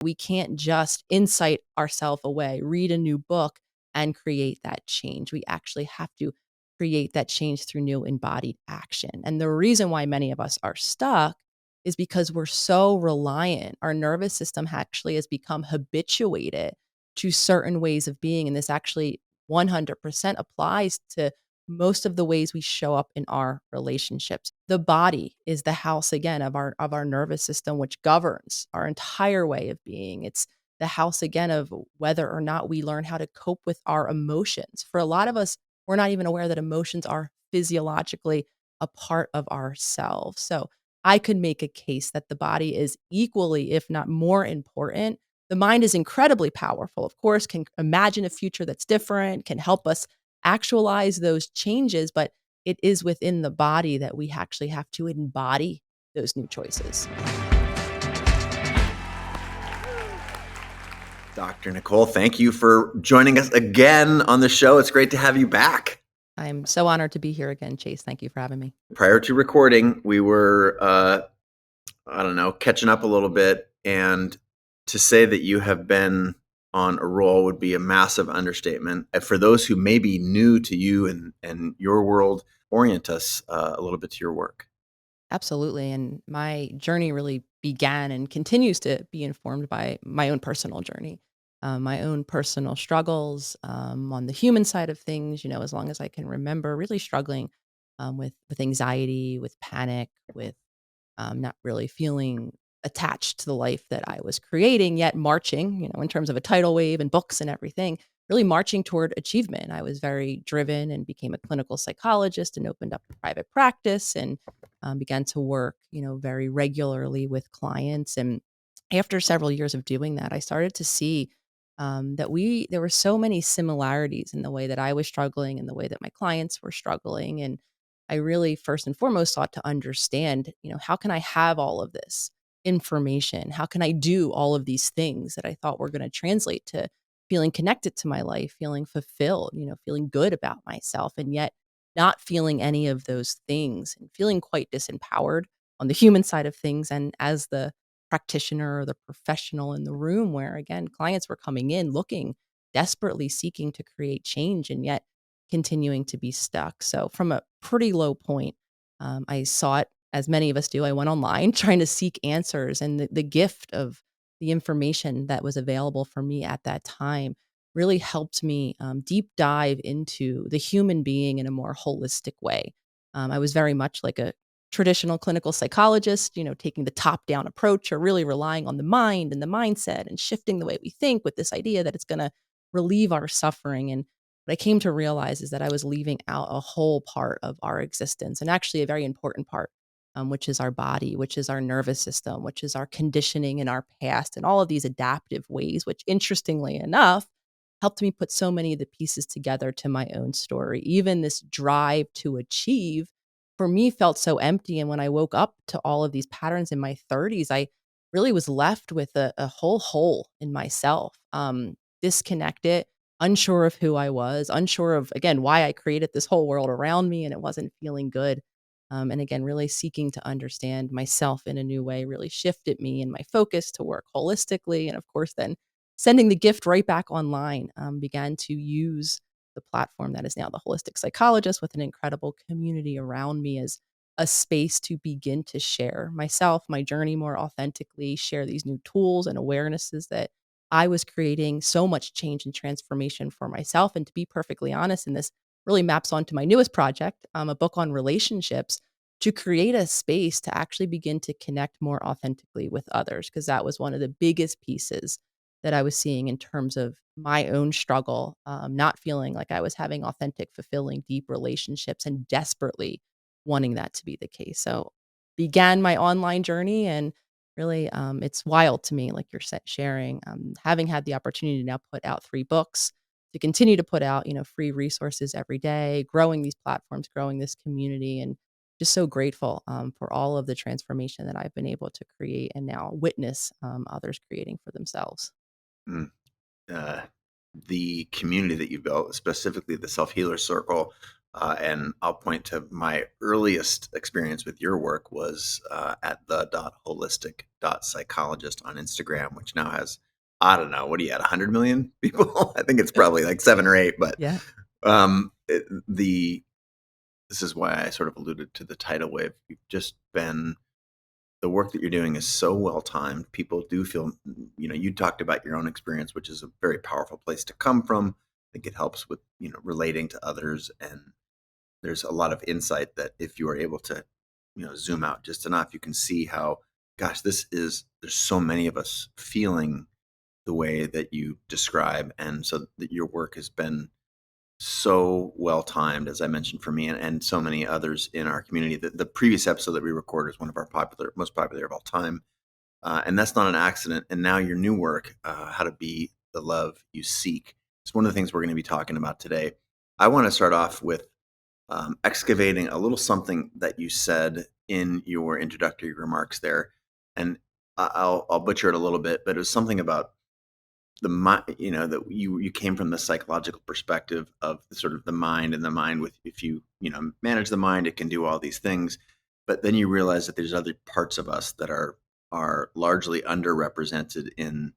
We can't just insight ourselves away, read a new book, and create that change. We actually have to create that change through new embodied action. And the reason why many of us are stuck is because we're so reliant. Our nervous system actually has become habituated to certain ways of being. And this actually 100% applies to most of the ways we show up in our relationships. The body is the house again of our nervous system, which governs our entire way of being. It's the house again of whether or not we learn how to cope with our emotions. For a lot of us, we're not even aware that emotions are physiologically a part of ourselves. So I could make a case that the body is equally, if not more important. The mind is incredibly powerful, of course, can imagine a future that's different, can help us actualize those changes, but it is within the body that we actually have to embody those new choices. Dr. Nicole, thank you for joining us again on the show. It's great to have you back. I'm so honored to be here again, Chase. Thank you for having me. Prior to recording, we were, catching up a little bit. And to say that you have been on a roll would be a massive understatement. And for those who may be new to you and your world, orient us a little bit to your work. Absolutely. And my journey really began and continues to be informed by my own personal journey, my own personal struggles on the human side of things. As long as I can remember, really struggling with anxiety, with panic, with not really feeling attached to the life that I was creating, yet marching, in terms of a tidal wave and books and everything, really marching toward achievement. I was very driven and became a clinical psychologist and opened up a private practice and began to work, very regularly with clients. And after several years of doing that, I started to see that there were so many similarities in the way that I was struggling and the way that my clients were struggling. And I really first and foremost sought to understand, how can I have all of this information? How can I do all of these things that I thought were going to translate to feeling connected to my life, feeling fulfilled, feeling good about myself, and yet not feeling any of those things and feeling quite disempowered on the human side of things. And as the practitioner or the professional in the room, where again, clients were coming in looking desperately seeking to create change and yet continuing to be stuck. So from a pretty low point, I saw it as many of us do. I went online trying to seek answers, and the gift of the information that was available for me at that time really helped me deep dive into the human being in a more holistic way. I was very much like a traditional clinical psychologist, taking the top down approach or really relying on the mind and the mindset and shifting the way we think with this idea that it's going to relieve our suffering. And what I came to realize is that I was leaving out a whole part of our existence, and actually a very important part, which is our body, which is our nervous system, which is our conditioning in our past, and all of these adaptive ways, which interestingly enough helped me put so many of the pieces together to my own story. Even this drive to achieve for me felt so empty. And when I woke up to all of these patterns in my 30s, I really was left with a whole hole in myself, disconnected, unsure of who I was, unsure of, again, why I created this whole world around me, and it wasn't feeling good. And again, really seeking to understand myself in a new way really shifted me and my focus to work holistically. And of course, then sending the gift right back online, began to use the platform that is now the holistic psychologist with an incredible community around me as a space to begin to share myself, my journey more authentically, share these new tools and awarenesses that I was creating so much change and transformation for myself. And to be perfectly honest, and this really maps onto my newest project, a book on relationships, to create a space to actually begin to connect more authentically with others, because that was one of the biggest pieces that I was seeing in terms of my own struggle, not feeling like I was having authentic, fulfilling, deep relationships and desperately wanting that to be the case. So began my online journey, and really, it's wild to me, like you're sharing, having had the opportunity to now put out 3 books, to continue to put out, free resources every day, growing these platforms, growing this community, and just so grateful for all of the transformation that I've been able to create and now witness others creating for themselves. Mm. Uh, the community that you built, specifically the Self Healer Circle, And I'll point to my earliest experience with your work was at the.holistic.psychologist on Instagram, which now has, I don't know, what do you at 100 million people? I think it's probably like 7 or 8, but Yeah. the this is why I sort of alluded to the tidal wave. You've just been the work that you're doing is so well timed. People do feel, you talked about your own experience, which is a very powerful place to come from. I think it helps with, relating to others. And there's a lot of insight that if you are able to, zoom out just enough, you can see how, gosh, there's so many of us feeling the way that you describe. And so that your work has been so well timed, as I mentioned, for me and so many others in our community. The previous episode that we recorded is one of our most popular of all time. And that's not an accident. And now your new work, How to Be the Love You Seek, is one of the things we're going to be talking about today. I want to start off with excavating a little something that you said in your introductory remarks there. And I'll butcher it a little bit, but it was something about the mind, that you came from the psychological perspective of sort of the mind, and the mind with, if you manage the mind, it can do all these things. But then you realize that there's other parts of us that are largely underrepresented in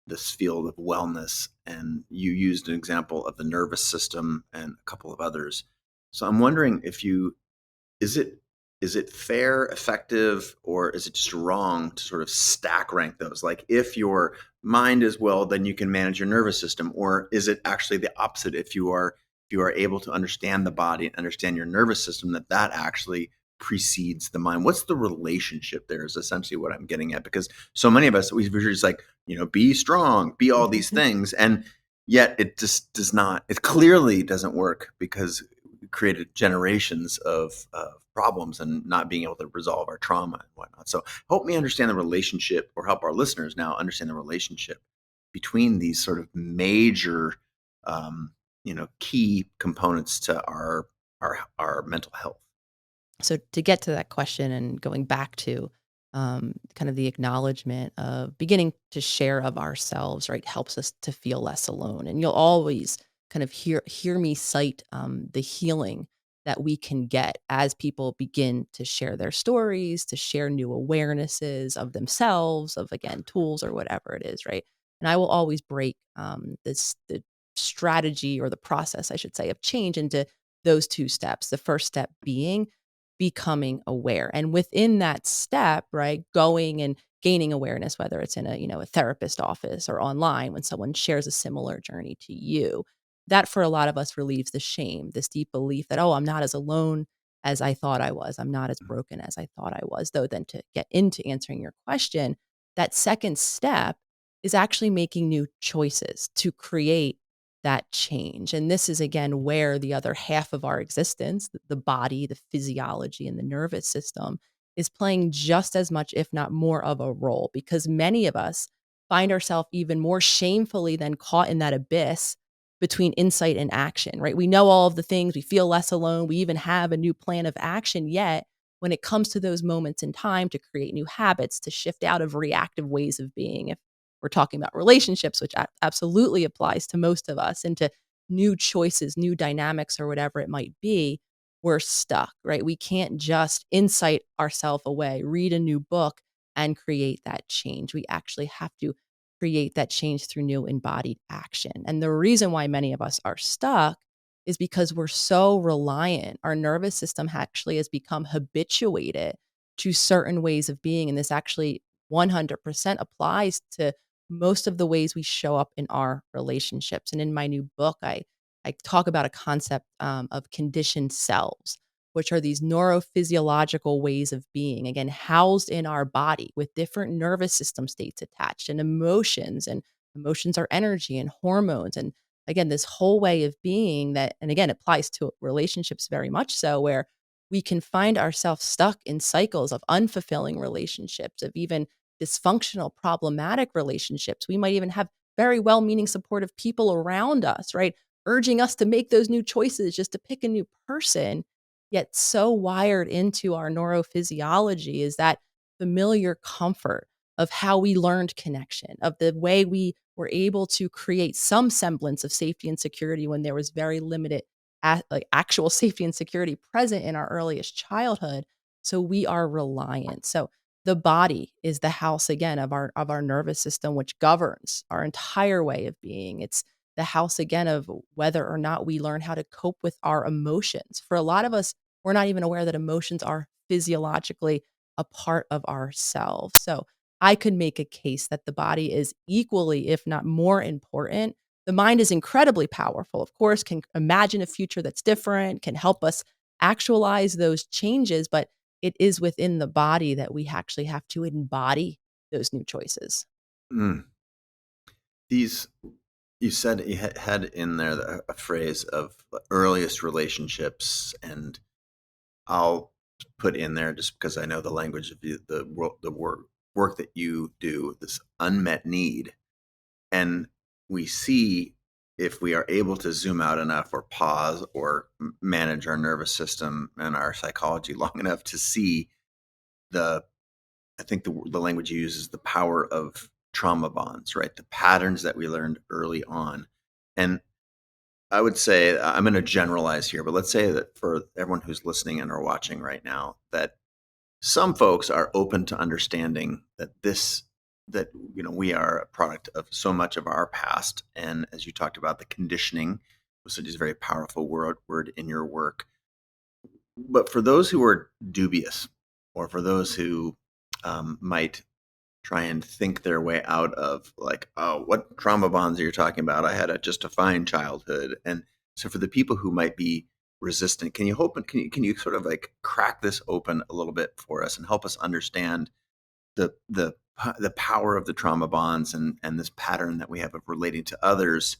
this field of wellness. And you used an example of the nervous system and a couple of others. So I'm wondering if you is it is it fair, effective, or is it just wrong to sort of stack rank those? Like, if your mind is well, then you can manage your nervous system, or is it actually the opposite? If you are able to understand the body and understand your nervous system, that actually precedes the mind. What's the relationship there? Is essentially what I'm getting at, because so many of us, we're just like, be strong, be all these things, and yet it just does not. It clearly doesn't work, because created generations of problems and not being able to resolve our trauma and whatnot. So help me understand the relationship, or help our listeners now understand the relationship between these sort of major, key components to our mental health. So to get to that question and going back to kind of the acknowledgement of beginning to share of ourselves, right, helps us to feel less alone. And you'll always kind of hear me cite the healing that we can get as people begin to share their stories, to share new awarenesses of themselves, of again tools or whatever it is, right. And I will always break the strategy, or the process, I should say, of change into those two steps. The first step being becoming aware. And within that step, right, going and gaining awareness, whether it's in a therapist office or online when someone shares a similar journey to you, that for a lot of us relieves the shame, this deep belief that, oh, I'm not as alone as I thought I was. I'm not as broken as I thought I was. Though then to get into answering your question, that second step is actually making new choices to create that change. And this is again where the other half of our existence, the body, the physiology, and the nervous system is playing just as much, if not more, of a role, because many of us find ourselves even more shamefully than caught in that abyss between insight and action, right? We know all of the things, we feel less alone, we even have a new plan of action. Yet, when it comes to those moments in time to create new habits, to shift out of reactive ways of being, if we're talking about relationships, which absolutely applies to most of us, into new choices, new dynamics, or whatever it might be, we're stuck, right? We can't just insight ourselves away, read a new book, and create that change. We actually have to create that change through new embodied action. And the reason why many of us are stuck is because we're so reliant. Our nervous system actually has become habituated to certain ways of being. And this actually 100% applies to most of the ways we show up in our relationships. And in my new book, I talk about a concept of conditioned selves, which are these neurophysiological ways of being, again, housed in our body with different nervous system states attached, and emotions. And emotions are energy and hormones. And again, this whole way of being that, and again, applies to relationships very much so, where we can find ourselves stuck in cycles of unfulfilling relationships, of even dysfunctional, problematic relationships. We might even have very well meaning, supportive people around us, right? Urging us to make those new choices just to pick a new person. Yet, so wired into our neurophysiology is that familiar comfort of how we learned connection, of the way we were able to create some semblance of safety and security when there was very limited like actual safety and security present in our earliest childhood. So we are reliant. So the body is the house again of our nervous system, which governs our entire way of being. It's the house again of whether or not we learn how to cope with our emotions. For a lot of us, we're not even aware that emotions are physiologically a part of ourselves. So I could make a case that the body is equally, if not more important. The mind is incredibly powerful, of course, can imagine a future that's different, can help us actualize those changes, but it is within the body that we actually have to embody those new choices. Mm. These You said you had in there a phrase of the earliest relationships, and I'll put in there just because I know the language of work that you do, this unmet need. And we see, if we are able to zoom out enough or pause or manage our nervous system and our psychology long enough to see the, I think the language you use is the power of trauma bonds, right? The patterns that we learned early on. And I would say, I'm going to generalize here, but let's say that for everyone who's listening and or watching right now, that some folks are open to understanding that we are a product of so much of our past, and as you talked about, the conditioning was such a very powerful word in your work. But for those who are dubious, or for those who might try and think their way out of, like, oh, what trauma bonds are you talking about? I had just a fine childhood. And so for the people who might be resistant, can you sort of like crack this open a little bit for us and help us understand the power of the trauma bonds and this pattern that we have of relating to others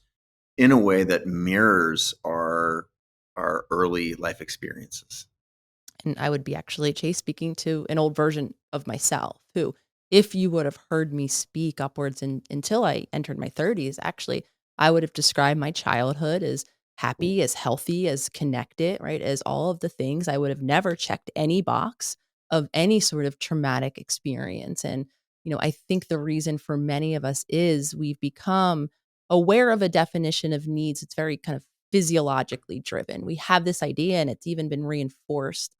in a way that mirrors our early life experiences? And I would be actually, Chase, speaking to an old version of myself who, if you would have heard me speak upwards until I entered my 30s, actually, I would have described my childhood as happy, as healthy, as connected, right? As all of the things. I would have never checked any box of any sort of traumatic experience. And, I think the reason for many of us is we've become aware of a definition of needs. It's very kind of physiologically driven. We have this idea, and it's even been reinforced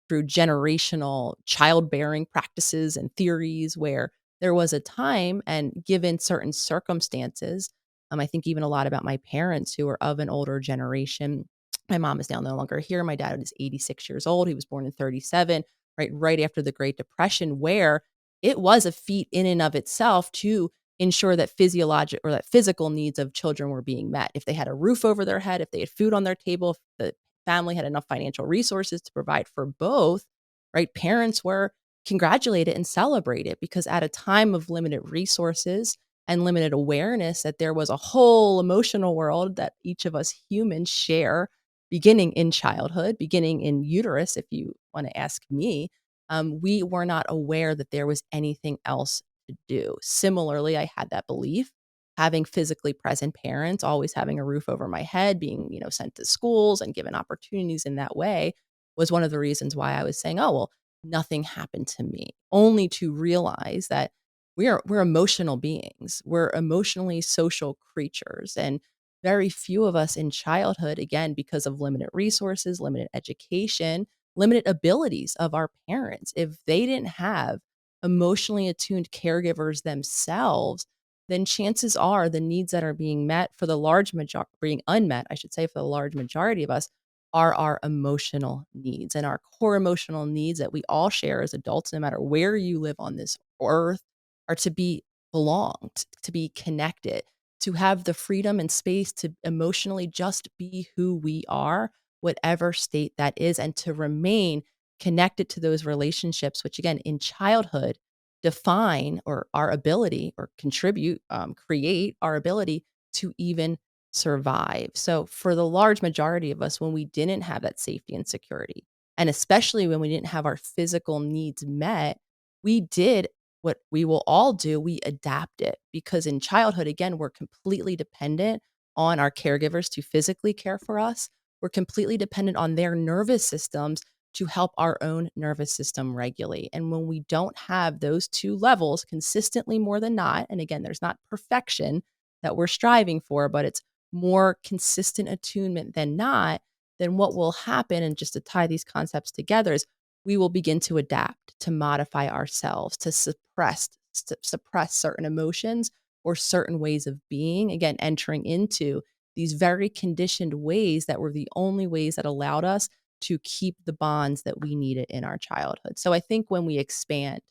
through generational childbearing practices and theories where there was a time, and given certain circumstances, I think even a lot about my parents who are of an older generation. My mom is now no longer here. My dad is 86 years old. He was born in 37, right after the Great Depression, where it was a feat in and of itself to ensure that physiologic or that physical needs of children were being met. If they had a roof over their head, if they had food on their table, if the family had enough financial resources to provide for both, right? Parents were congratulated and celebrated because at a time of limited resources and limited awareness that there was a whole emotional world that each of us humans share beginning in childhood, beginning in uterus, if you want to ask me, we were not aware that there was anything else to do. Similarly, I had that belief. Having physically present parents, always having a roof over my head, being, sent to schools and given opportunities in that way was one of the reasons why I was saying, oh, well, nothing happened to me, only to realize that we're emotional beings. We're emotionally social creatures. And very few of us in childhood, again, because of limited resources, limited education, limited abilities of our parents, if they didn't have emotionally attuned caregivers themselves, then chances are the needs that are being met for the large majority, being unmet, I should say, for the large majority of us, are our emotional needs. And our core emotional needs that we all share as adults, no matter where you live on this earth, are to be belonged, to be connected, to have the freedom and space to emotionally just be who we are, whatever state that is, and to remain connected to those relationships, which again, in childhood, define or our ability or contribute, create our ability to even survive. So, for the large majority of us, when we didn't have that safety and security, and especially when we didn't have our physical needs met, we did what we will all do, we adapted because in childhood, again, we're completely dependent on our caregivers to physically care for us. We're completely dependent on their nervous systems to help our own nervous system regulate. And when we don't have those two levels consistently more than not, and again, there's not perfection that we're striving for, but it's more consistent attunement than not, then what will happen, and just to tie these concepts together, is we will begin to adapt, to modify ourselves, to suppress certain emotions or certain ways of being, again, entering into these very conditioned ways that were the only ways that allowed us to keep the bonds that we needed in our childhood. So I think when we expand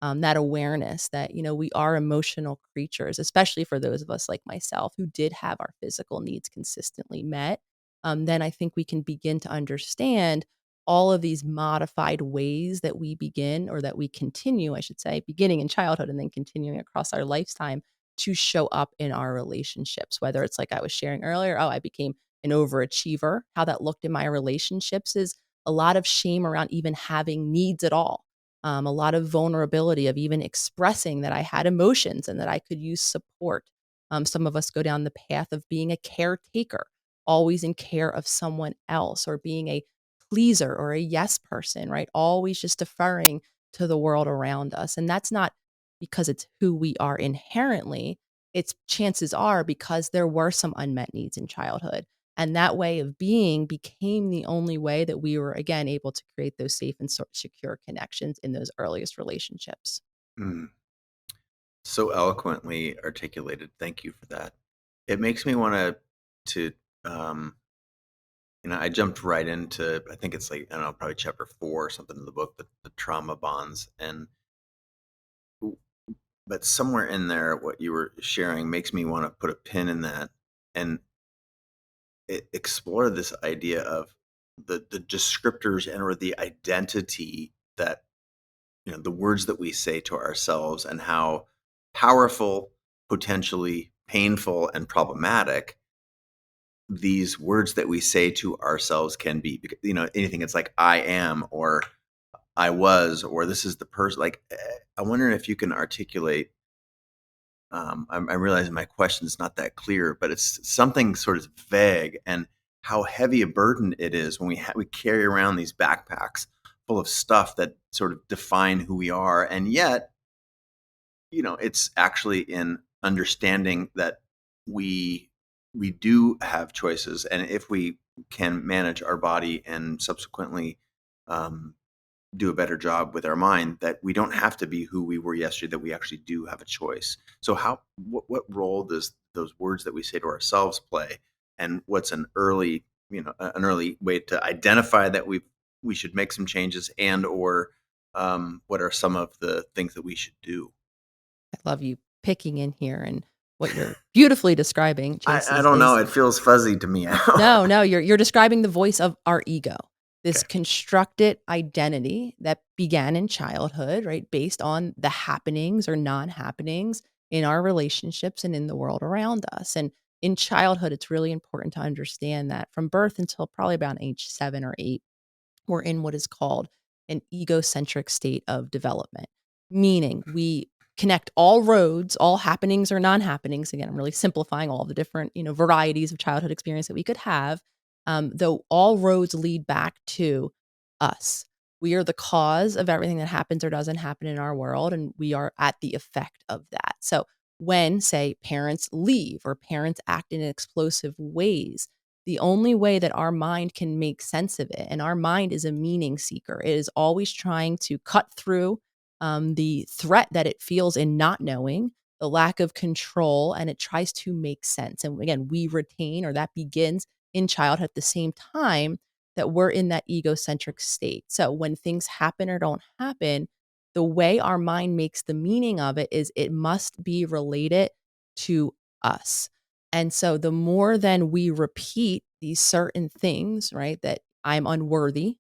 that awareness that, we are emotional creatures, especially for those of us like myself who did have our physical needs consistently met, then I think we can begin to understand all of these modified ways that we begin, or that we continue, I should say, beginning in childhood and then continuing across our lifetime to show up in our relationships. Whether it's like I was sharing earlier, oh, I became an overachiever. How that looked in my relationships is a lot of shame around even having needs at all. A lot of vulnerability of even expressing that I had emotions and that I could use support. Some of us go down the path of being a caretaker, always in care of someone else, or being a pleaser or a yes person, right? Always just deferring to the world around us. And that's not because it's who we are inherently. It's chances are because there were some unmet needs in childhood. And that way of being became the only way that we were, again, able to create those safe and secure connections in those earliest relationships. Mm. So eloquently articulated. Thank you for that. It makes me want to um, I jumped right into, I think it's like, I don't know, probably chapter 4 or something in the book, the trauma bonds. But somewhere in there, what you were sharing makes me want to put a pin in that and explore this idea of the descriptors and or the identity that, the words that we say to ourselves, and how powerful, potentially painful, and problematic these words that we say to ourselves can be. Because, anything, it's like I am, or I was, or this is the person. Like, I'm wondering if you can articulate. I'm realizing my question is not that clear, but it's something sort of vague, and how heavy a burden it is when we carry around these backpacks full of stuff that sort of define who we are, and yet, it's actually in understanding that we we do have choices, and if we can manage our body and subsequently um, do a better job with our mind, that we don't have to be who we were yesterday, that we actually do have a choice. So what role does those words that we say to ourselves play, and what's an early way to identify that we should make some changes, and or what are some of the things that we should do? I love you picking in here, and what you're beautifully describing, Chase, I is don't know, is it feels fuzzy to me now. no, no, you're describing the voice of our ego. This Okay. constructed identity that began in childhood, right? Based on the happenings or non-happenings in our relationships and in the world around us. And in childhood, it's really important to understand that from birth until probably about age 7 or 8, we're in what is called an egocentric state of development, meaning we connect all roads, all happenings or non-happenings. Again, I'm really simplifying all the different, varieties of childhood experience that we could have. Though all roads lead back to us. We are the cause of everything that happens or doesn't happen in our world, and we are at the effect of that. So when, say, parents leave or parents act in explosive ways, the only way that our mind can make sense of it, and our mind is a meaning seeker, it is always trying to cut through the threat that it feels in not knowing, the lack of control, and it tries to make sense. And again, we retain, or that begins in childhood at the same time that we're in that egocentric state. So when things happen or don't happen, the way our mind makes the meaning of it is it must be related to us. And so the more then we repeat these certain things, right, that I'm unworthy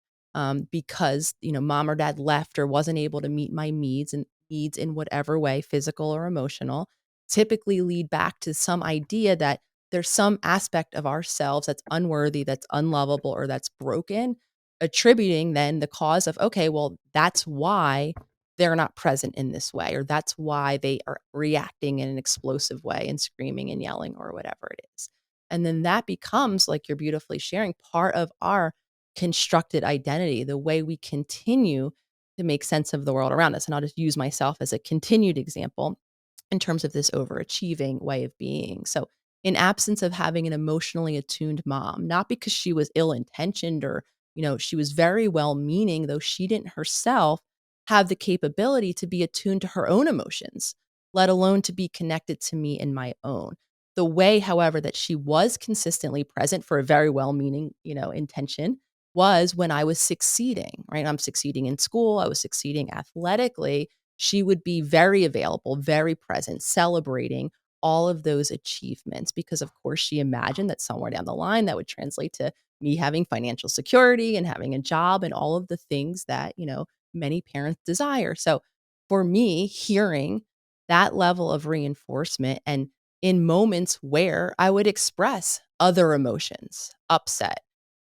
because, mom or dad left or wasn't able to meet my needs in whatever way, physical or emotional, typically lead back to some idea that there's some aspect of ourselves that's unworthy, that's unlovable, or that's broken, attributing then the cause of, okay, well, that's why they're not present in this way, or that's why they are reacting in an explosive way and screaming and yelling or whatever it is. And then that becomes, like you're beautifully sharing, part of our constructed identity, the way we continue to make sense of the world around us. And I'll just use myself as a continued example in terms of this overachieving way of being. So in absence of having an emotionally attuned mom, not because she was ill-intentioned or, she was very well-meaning, though she didn't herself have the capability to be attuned to her own emotions, let alone to be connected to me in my own. The way, however, that she was consistently present for a very well-meaning, intention was when I was succeeding, right? I'm succeeding in school, I was succeeding athletically. She would be very available, very present, celebrating all of those achievements because, of course, she imagined that somewhere down the line that would translate to me having financial security and having a job and all of the things that, many parents desire. So for me, hearing that level of reinforcement and in moments where I would express other emotions, upset,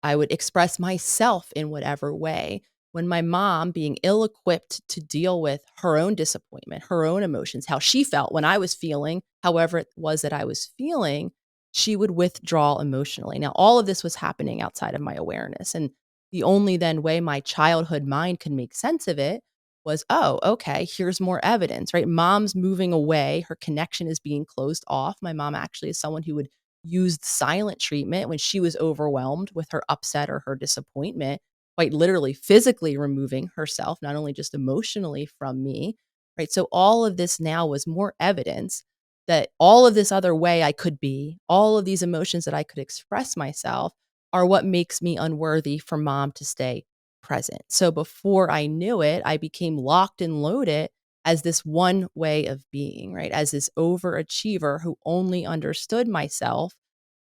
I would express myself in whatever way. When my mom, being ill equipped to deal with her own disappointment, her own emotions, how she felt when I was feeling, however it was that I was feeling, she would withdraw emotionally. Now, all of this was happening outside of my awareness. And the only then way my childhood mind could make sense of it was, oh, okay, here's more evidence, right? Mom's moving away. Her connection is being closed off. My mom actually is someone who would use silent treatment when she was overwhelmed with her upset or her disappointment, quite literally physically removing herself, not only just emotionally from me, right? So all of this now was more evidence that all of this other way I could be, all of these emotions that I could express myself are what makes me unworthy for mom to stay present. So before I knew it, I became locked and loaded as this one way of being, right? As this overachiever who only understood myself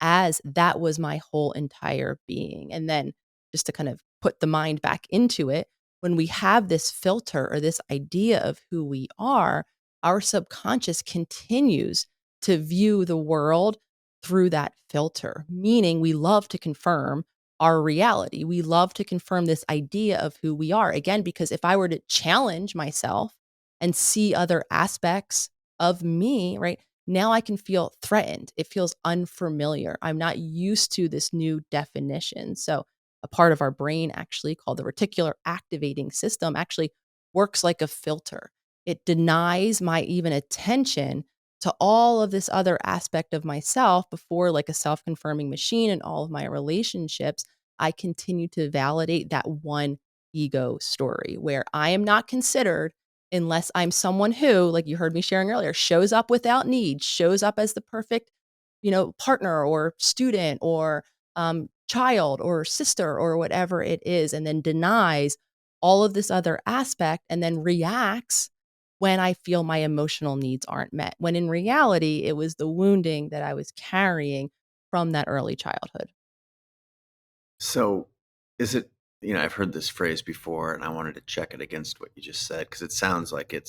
as that was my whole entire being. And then just to kind of put the mind back into it, when we have this filter or this idea of who we are, our subconscious continues to view the world through that filter, meaning we love to confirm our reality. We love to confirm this idea of who we are. Again, because if I were to challenge myself and see other aspects of me, right? Now I can feel threatened. It feels unfamiliar. I'm not used to this new definition. So, a part of our brain, actually called the reticular activating system, actually works like a filter. It denies my even attention to all of this other aspect of myself before, like a self confirming machine in all of my relationships. I continue to validate that one ego story where I am not considered unless I'm someone who, like you heard me sharing earlier, shows up without need, shows up as the perfect, partner or student or child or sister or whatever it is, and then denies all of this other aspect and then reacts when I feel my emotional needs aren't met. When in reality, it was the wounding that I was carrying from that early childhood. So, is it, I've heard this phrase before and I wanted to check it against what you just said because it sounds like it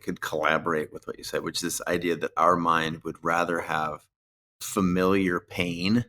could collaborate with what you said, which is this idea that our mind would rather have familiar pain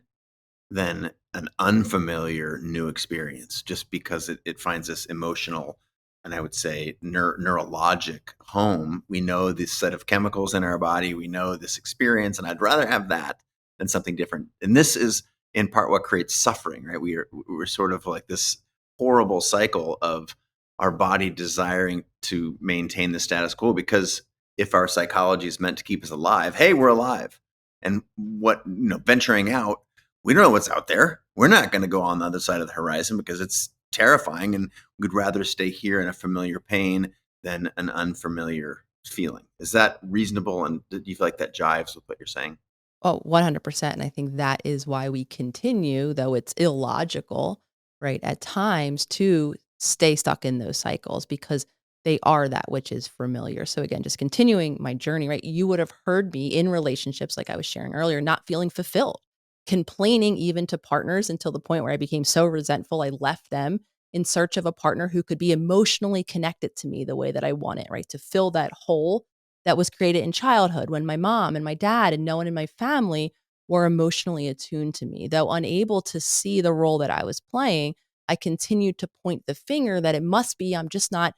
than an unfamiliar new experience just because it finds this emotional and I would say neurologic home. We know this set of chemicals in our body. We know this experience, and I'd rather have that than something different. And this is in part what creates suffering, right? We're sort of like this horrible cycle of our body desiring to maintain the status quo because if our psychology is meant to keep us alive, hey, we're alive. And venturing out, we don't know what's out there. We're not going to go on the other side of the horizon because it's terrifying and we'd rather stay here in a familiar pain than an unfamiliar feeling. Is that reasonable? And do you feel like that jives with what you're saying? Oh, 100%. And I think that is why we continue, though it's illogical, right, at times to stay stuck in those cycles because they are that which is familiar. So, again, just continuing my journey, right, you would have heard me in relationships, like I was sharing earlier, not feeling fulfilled, complaining even to partners until the point where I became so resentful, I left them in search of a partner who could be emotionally connected to me the way that I want it, right, to fill that hole that was created in childhood when my mom and my dad and no one in my family were emotionally attuned to me. Though unable to see the role that I was playing, I continued to point the finger that it must be I'm just not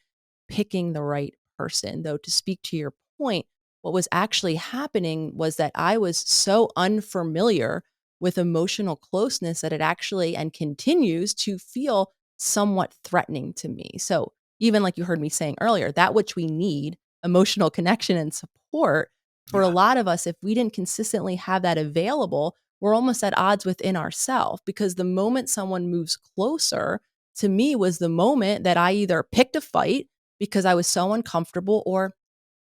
picking the right person. Though, to speak to your point, what was actually happening was that I was so unfamiliar with emotional closeness that it actually and continues to feel somewhat threatening to me. So, even like you heard me saying earlier, that which we need, emotional connection and support, for a Yeah. lot of us, if we didn't consistently have that available, we're almost at odds within ourselves because the moment someone moves closer to me was the moment that I either picked a fight because I was so uncomfortable or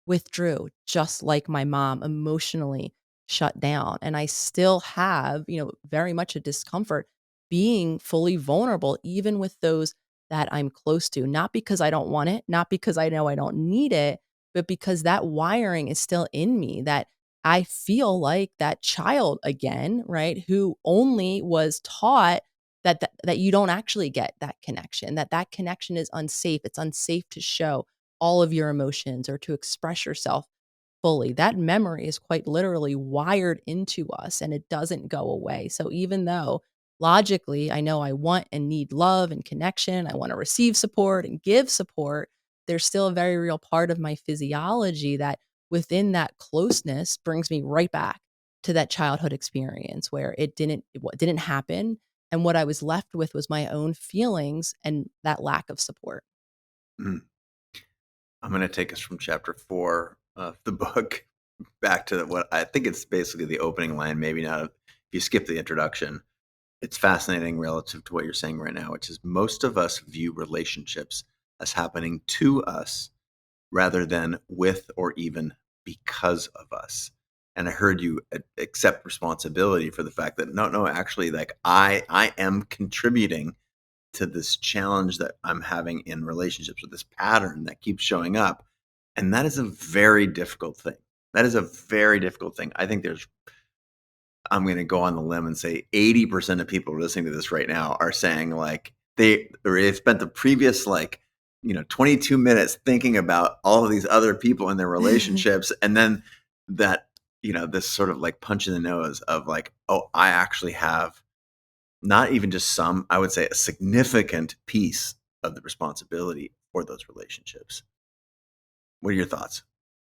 withdrew, just like my mom emotionally shut down. And I still have, very much a discomfort being fully vulnerable, even with those that I'm close to, not because I don't want it, not because I know I don't need it, but because that wiring is still in me that I feel like that child again, right? Who only was taught that you don't actually get that connection, that connection is unsafe. It's unsafe to show all of your emotions or to express yourself fully. That memory is quite literally wired into us and it doesn't go away. So even though logically I know I want and need love and connection, I want to receive support and give support, there's still a very real part of my physiology that within that closeness brings me right back to that childhood experience where it didn't happen and what I was left with was my own feelings and that lack of support. Mm. I'm going to take us from chapter 4 of the book back to what I think it's basically the opening line, maybe not. If you skip the introduction, it's fascinating relative to what you're saying right now, which is most of us view relationships as happening to us rather than with or even because of us. And I heard you accept responsibility for the fact that no, actually, like I am contributing to this challenge that I'm having in relationships with this pattern that keeps showing up. And that is a very difficult thing. That is a very difficult thing. I think I'm going to go on the limb and say 80% of people listening to this right now are saying like they've spent the previous 22 minutes thinking about all of these other people and their relationships, and then that this sort of like punch in the nose of like, oh, I actually have not even just some, I would say a significant piece of the responsibility for those relationships. What are your thoughts?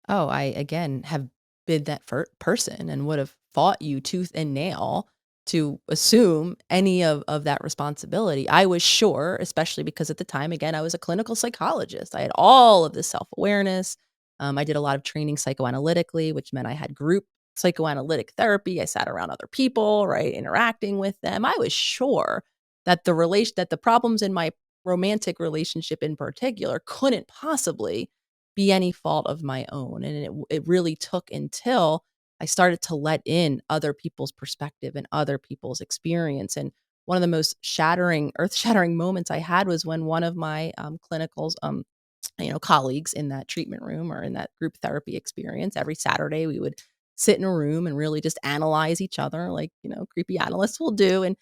Oh, I again have been that person and would have fought you tooth and nail to assume any of that responsibility. I was sure, especially because at the time, again, I was a clinical psychologist. I had all of this self awareness. I did a lot of training psychoanalytically, which meant I had group psychoanalytic therapy. I sat around other people, right, interacting with them. I was sure that the problems in my romantic relationship in particular couldn't possibly be any fault of my own. And it really took until I started to let in other people's perspective and other people's experience. And one of the most earth shattering moments I had was when one of my clinicals, colleagues in that treatment room or in that group therapy experience, every Saturday we would sit in a room and really just analyze each other like, creepy analysts will do. And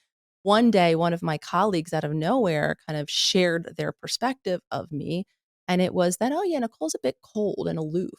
one day, one of my colleagues out of nowhere kind of shared their perspective of me. And it was that, oh, yeah, Nicole's a bit cold and aloof.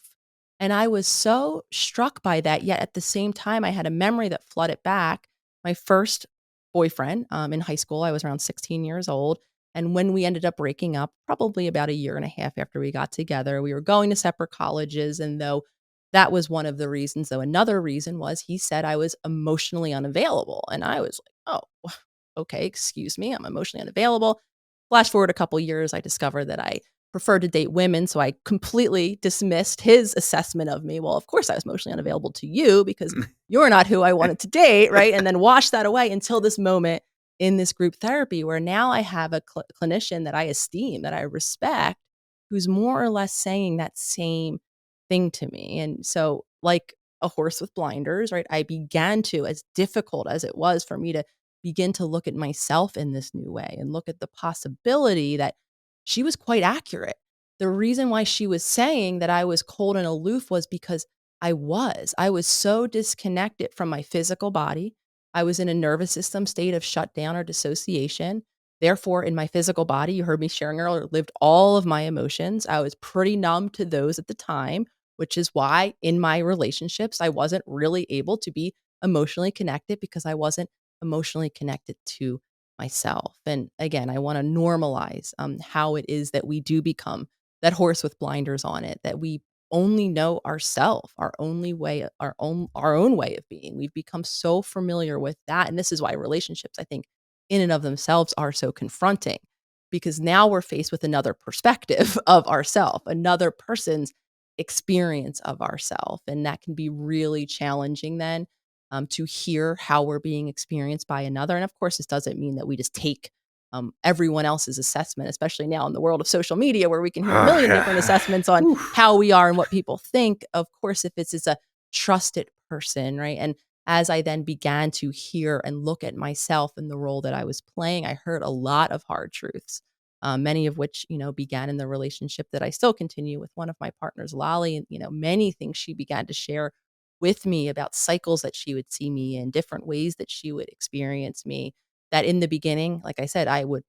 And I was so struck by that. Yet at the same time, I had a memory that flooded back. My first boyfriend in high school, I was around 16 years old. And when we ended up breaking up, probably about a year and a half after we got together, we were going to separate colleges. And though that was one of the reasons, though, another reason was he said I was emotionally unavailable. And I was like, oh, okay, excuse me, I'm emotionally unavailable. Flash forward a couple years, I discovered that I prefer to date women. So I completely dismissed his assessment of me. Well, of course, I was emotionally unavailable to you because you're not who I wanted to date. Right. And then wash that away until this moment in this group therapy where now I have a clinician that I esteem, that I respect, who's more or less saying that same thing to me. And so, like a horse with blinders, right? I began to, as difficult as it was for me to begin to look at myself in this new way and look at the possibility that she was quite accurate. The reason why she was saying that I was cold and aloof was because I was so disconnected from my physical body. I was in a nervous system state of shutdown or dissociation. Therefore, in my physical body, you heard me sharing earlier, lived all of my emotions. I was pretty numb to those at the time, which is why in my relationships, I wasn't really able to be emotionally connected because I wasn't emotionally connected to myself. And again, I want to normalize how it is that we do become that horse with blinders on it, that we only know ourself, our own way of being. We've become so familiar with that. And this is why relationships, I think, in and of themselves are so confronting because now we're faced with another perspective of ourself, another person's experience of ourself. And that can be really challenging then, to hear how we're being experienced by another. And of course, this doesn't mean that we just take everyone else's assessment, especially now in the world of social media where we can hear a million different assessments on Whew. how we are and what people think. Of course, if it's a trusted person, right? And as I then began to hear and look at myself and the role that I was playing, I heard a lot of hard truths, many of which, began in the relationship that I still continue with one of my partners, Lolly. And, many things she began to share with me about cycles that she would see me in, different ways that she would experience me, that in the beginning, like I said, I would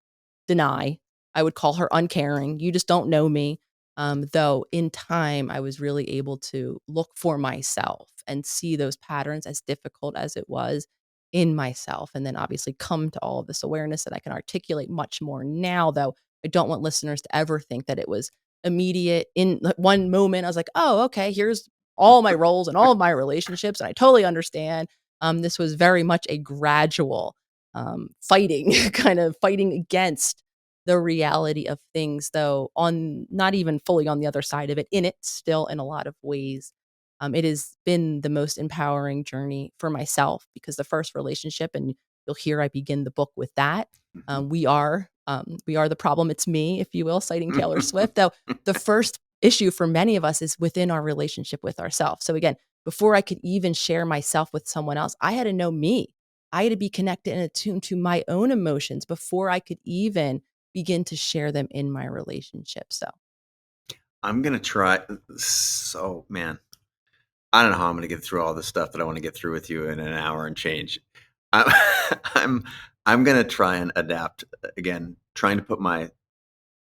deny. I would call her uncaring. You just don't know me. Though in time, I was really able to look for myself and see those patterns, as difficult as it was, in myself. And then obviously come to all of this awareness that I can articulate much more now, though I don't want listeners to ever think that it was immediate. In like, one moment, I was like, oh, okay, here's all my roles and all of my relationships. And I totally understand. This was very much a gradual fighting, kind of fighting against the reality of things, though on not even fully on the other side of it, in it still in a lot of ways. It has been the most empowering journey for myself because the first relationship, and you'll hear I begin the book with that. We are the problem. It's me, if you will, citing Taylor Swift. Though the first issue for many of us is within our relationship with ourselves. So again, before I could even share myself with someone else, I had to know me. I had to be connected and attuned to my own emotions before I could even begin to share them in my relationship. So I'm gonna try. So, man, I don't know how I'm gonna get through all the stuff that I want to get through with you in an hour and change. I'm I'm, I'm gonna try and adapt again. Trying to put my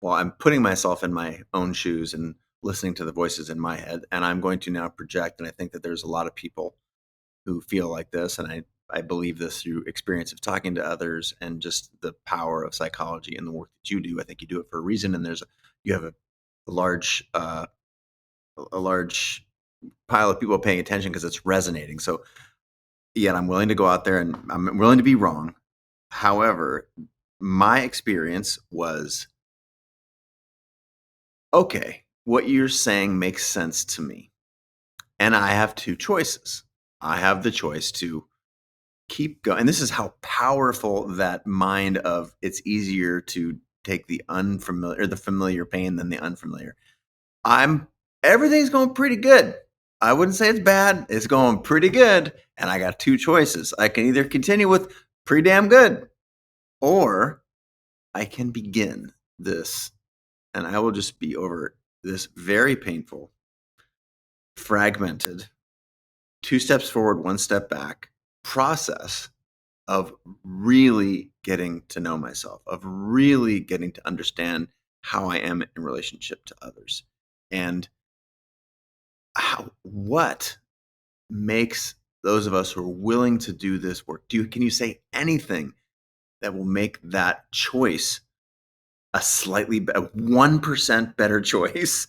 well, I'm putting myself in my own shoes and listening to the voices in my head, and I'm going to now project. And I think that there's a lot of people who feel like this, and I believe this through experience of talking to others and just the power of psychology and the work that you do. I think you do it for a reason, and you have a large a large pile of people paying attention because it's resonating. So, yeah, I'm willing to go out there and I'm willing to be wrong. However, my experience was okay. What you're saying makes sense to me, and I have two choices. I have the choice to keep going. And this is how powerful that mind of it's easier to take the unfamiliar or the familiar pain than the unfamiliar. I'm Everything's going pretty good. I wouldn't say it's bad. It's going pretty good. And I got two choices. I can either continue with pretty damn good or I can begin this and I will just be over this very painful, fragmented, two steps forward, one step back process of really getting to know myself, of really getting to understand how I am in relationship to others. And what makes those of us who are willing to do this work, can you say anything that will make that choice a 1% better choice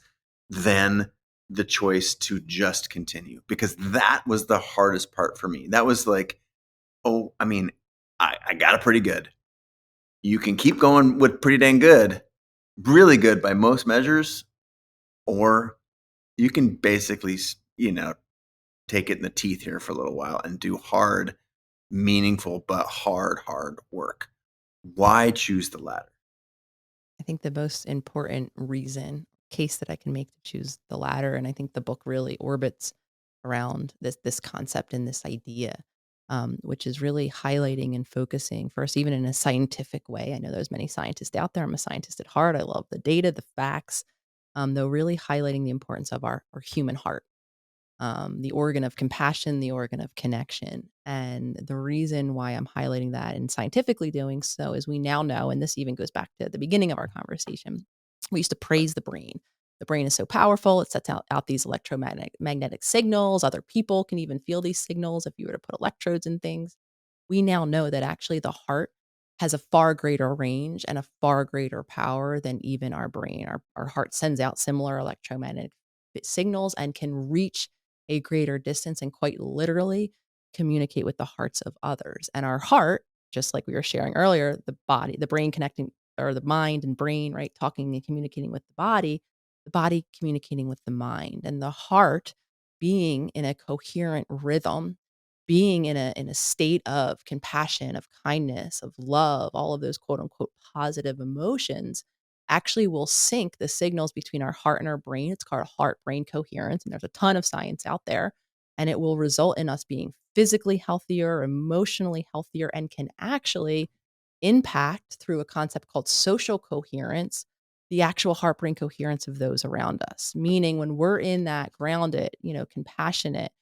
than the choice to just continue? Because that was the hardest part for me. That was like, oh, I mean, I got it pretty good. You can keep going with pretty dang good, really good by most measures, or you can basically, take it in the teeth here for a little while and do hard, meaningful, but hard work. Why choose the latter? I think the most important case that I can make to choose the latter, and I think the book really orbits around this concept and this idea, which is really highlighting and focusing first, even in a scientific way. I know there's many scientists out there. I'm a scientist at heart. I love the data, the facts, though really highlighting the importance of our human heart, the organ of compassion, the organ of connection. And the reason why I'm highlighting that and scientifically doing so is we now know, and this even goes back to the beginning of our conversation, we used to praise the brain. The brain is so powerful. It sets out these magnetic signals. Other people can even feel these signals if you were to put electrodes in things. We now know that actually the heart has a far greater range and a far greater power than even our brain. Our heart sends out similar electromagnetic signals and can reach a greater distance and quite literally communicate with the hearts of others. And our heart, just like we were sharing earlier, the body, the brain connecting, or the mind and brain, right? Talking and communicating with the body. the body communicating with the mind, and the heart being in a coherent rhythm, being in a state of compassion, of kindness, of love, all of those quote unquote positive emotions actually will sync the signals between our heart and our brain. It's called heart brain coherence, and there's a ton of science out there. And it will result in us being physically healthier, emotionally healthier, and can actually impact through a concept called social coherence the actual heart brain coherence of those around us. Meaning, when we're in that grounded, compassionate,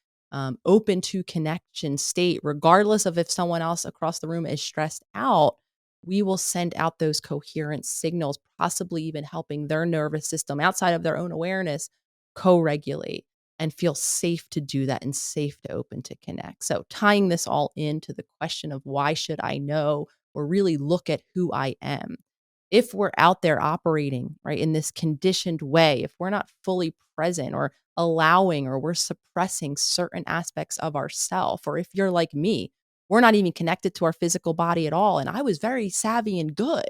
open to connection state, regardless of if someone else across the room is stressed out, we will send out those coherent signals, possibly even helping their nervous system outside of their own awareness co regulate and feel safe to do that and safe to open to connect. So, tying this all into the question of why should I know or really look at who I am? If we're out there operating, right, in this conditioned way, if we're not fully present or allowing or we're suppressing certain aspects of ourself, or if you're like me, we're not even connected to our physical body at all. And I was very savvy and good.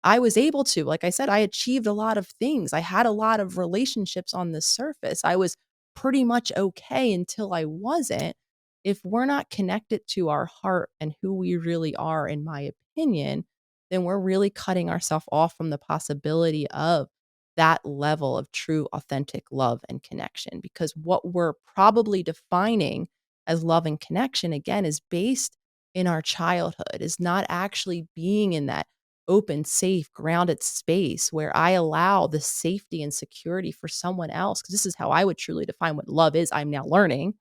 I was able to, like I said, I achieved a lot of things. I had a lot of relationships on the surface. I was pretty much okay until I wasn't. If we're not connected to our heart and who we really are, in my opinion, then we're really cutting ourselves off from the possibility of that level of true, authentic love and connection. Because what we're probably defining as love and connection, again, is based in our childhood, is not actually being in that open, safe, grounded space where I allow the safety and security for someone else. Because this is how I would truly define what love is. I'm now learning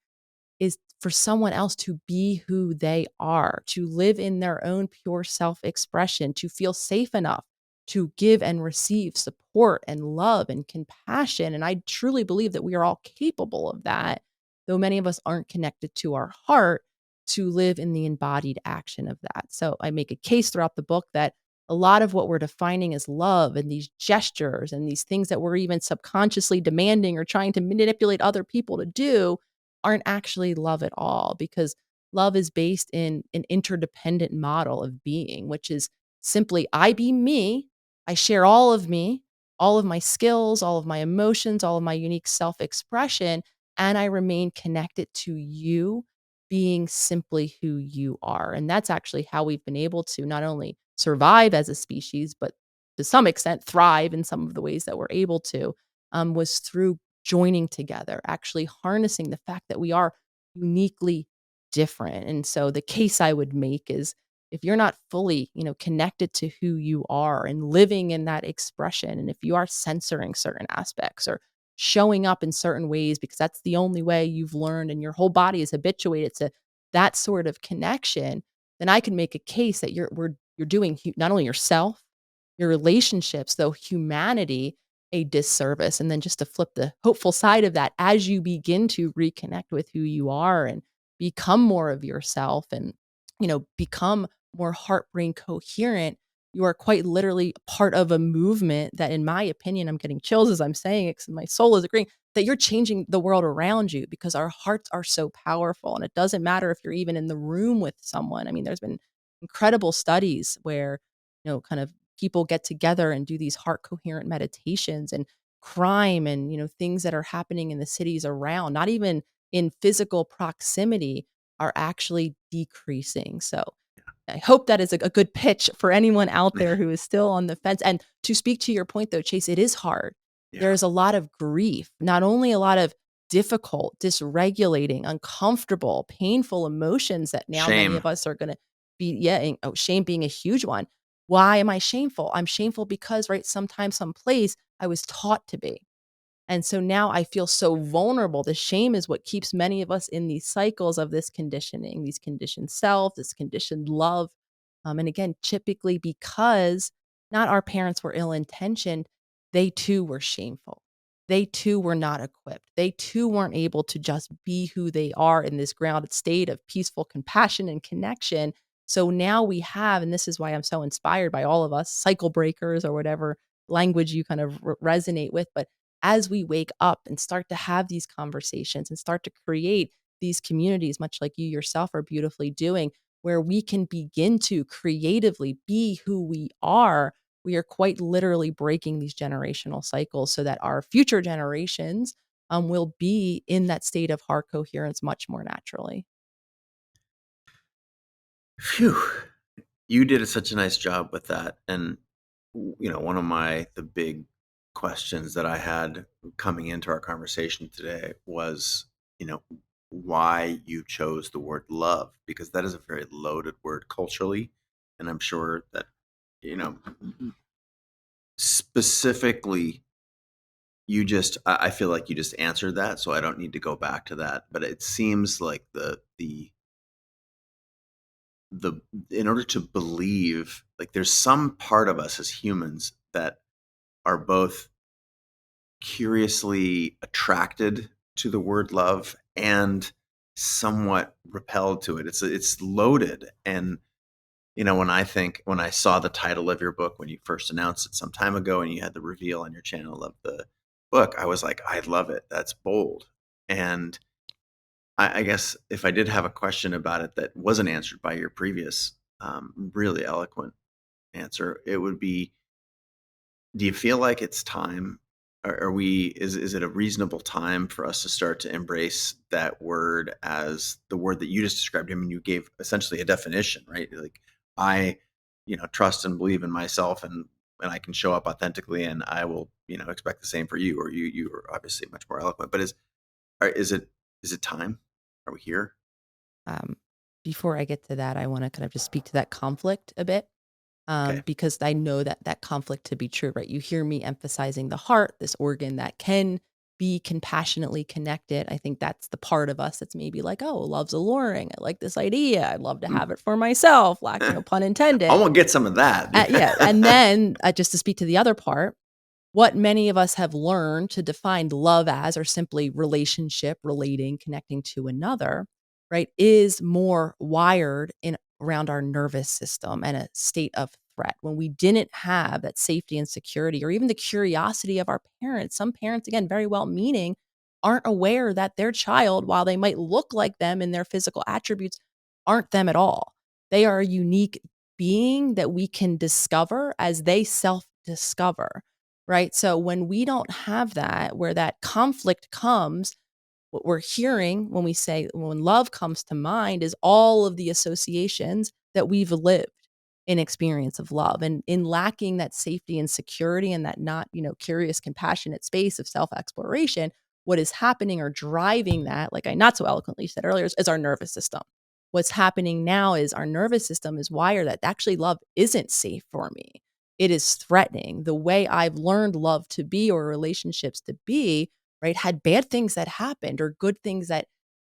is for someone else to be who they are, to live in their own pure self expression, to feel safe enough to give and receive support and love and compassion. And I truly believe that we are all capable of that, though many of us aren't connected to our heart to live in the embodied action of that. So I make a case throughout the book that a lot of what we're defining as love and these gestures and these things that we're even subconsciously demanding or trying to manipulate other people to do aren't actually love at all, because love is based in an interdependent model of being, which is simply I be me, I share all of me, all of my skills, all of my emotions, all of my unique self expression, and I remain connected to you being simply who you are. And that's actually how we've been able to not only survive as a species, but to some extent thrive in some of the ways that we're able to, was through joining together, actually harnessing the fact that we are uniquely different. And so the case I would make is if you're not fully, connected to who you are and living in that expression, and if you are censoring certain aspects or showing up in certain ways because that's the only way you've learned and your whole body is habituated to that sort of connection, then I can make a case that you're doing not only yourself, your relationships, though humanity, a disservice. And then just to flip the hopeful side of that, as you begin to reconnect with who you are and become more of yourself and, become more heart brain coherent, you are quite literally part of a movement that, in my opinion, I'm getting chills as I'm saying it because my soul is agreeing that you're changing the world around you because our hearts are so powerful. And it doesn't matter if you're even in the room with someone. I mean, there's been incredible studies where, kind of people get together and do these heart coherent meditations, and crime and things that are happening in the cities around, not even in physical proximity, are actually decreasing. So I hope that is a good pitch for anyone out there who is still on the fence. And to speak to your point though, Chase, it is hard. Yeah. There's a lot of grief, not only a lot of difficult, dysregulating, uncomfortable, painful emotions that now many Shame. of us are going to be, yeah, shame being a huge one. Why am I shameful? I'm shameful because, right, sometimes, someplace I was taught to be. And so now I feel so vulnerable. The shame is what keeps many of us in these cycles of this conditioning, these conditioned self, this conditioned love. And again, typically because not our parents were ill intentioned, they too were shameful. They too were not equipped. They too weren't able to just be who they are in this grounded state of peaceful compassion and connection. So now we have, and this is why I'm so inspired by all of us, cycle breakers or whatever language you kind of resonate with. But as we wake up and start to have these conversations and start to create these communities, much like you yourself are beautifully doing, where we can begin to creatively be who we are, we are quite literally breaking these generational cycles so that our future generations will be in that state of heart coherence much more naturally. Phew. You did such a nice job with that. And, one of the big questions that I had coming into our conversation today was, you know, why you chose the word love, because that is a very loaded word culturally. And I'm sure that, you know, specifically, I feel like you just answered that. So I don't need to go back to that. But it seems like the in order to believe, like, there's some part of us as humans that are both curiously attracted to the word love and somewhat repelled to it. It's loaded. And when I saw the title of your book when you first announced it some time ago and you had the reveal on your channel of the book, I was like, I love it. That's bold. And I guess if I did have a question about it that wasn't answered by your previous really eloquent answer, it would be, do you feel like it's time? Is it a reasonable time for us to start to embrace that word as the word that you just described? I mean, you gave essentially a definition, right? Like, I, trust and believe in myself, and I can show up authentically, and I will, expect the same for you. Or you are obviously much more eloquent. But is it time? Are we here? Um, Before I get to that, I want to kind of just speak to that conflict a bit, Okay. because I know that conflict to be true, right? You hear me emphasizing the heart, this organ that can be compassionately connected. I think that's the part of us that's maybe like, oh, love's alluring. I like this idea. I'd love to Hmm. have it for myself. Lack, pun I intended. want to get some of that. Yeah, and then just to speak to the other part, what many of us have learned to define love as, or simply relationship, relating, connecting to another, right, is more wired in around our nervous system and a state of threat. When we didn't have that safety and security, or even the curiosity of our parents, some parents, again, very well meaning, aren't aware that their child, while they might look like them in their physical attributes, aren't them at all. They are a unique being that we can discover as they self discover, right? So when we don't have that, where that conflict comes, what we're hearing when we say, when love comes to mind, is all of the associations that we've lived in experience of love. And in lacking that safety and security and that not, curious, compassionate space of self exploration, what is happening or driving that, like I not so eloquently said earlier, is our nervous system. What's happening now is our nervous system is wired that actually love isn't safe for me. It is threatening. The way I've learned love to be, or relationships to be, right, had bad things that happened or good things that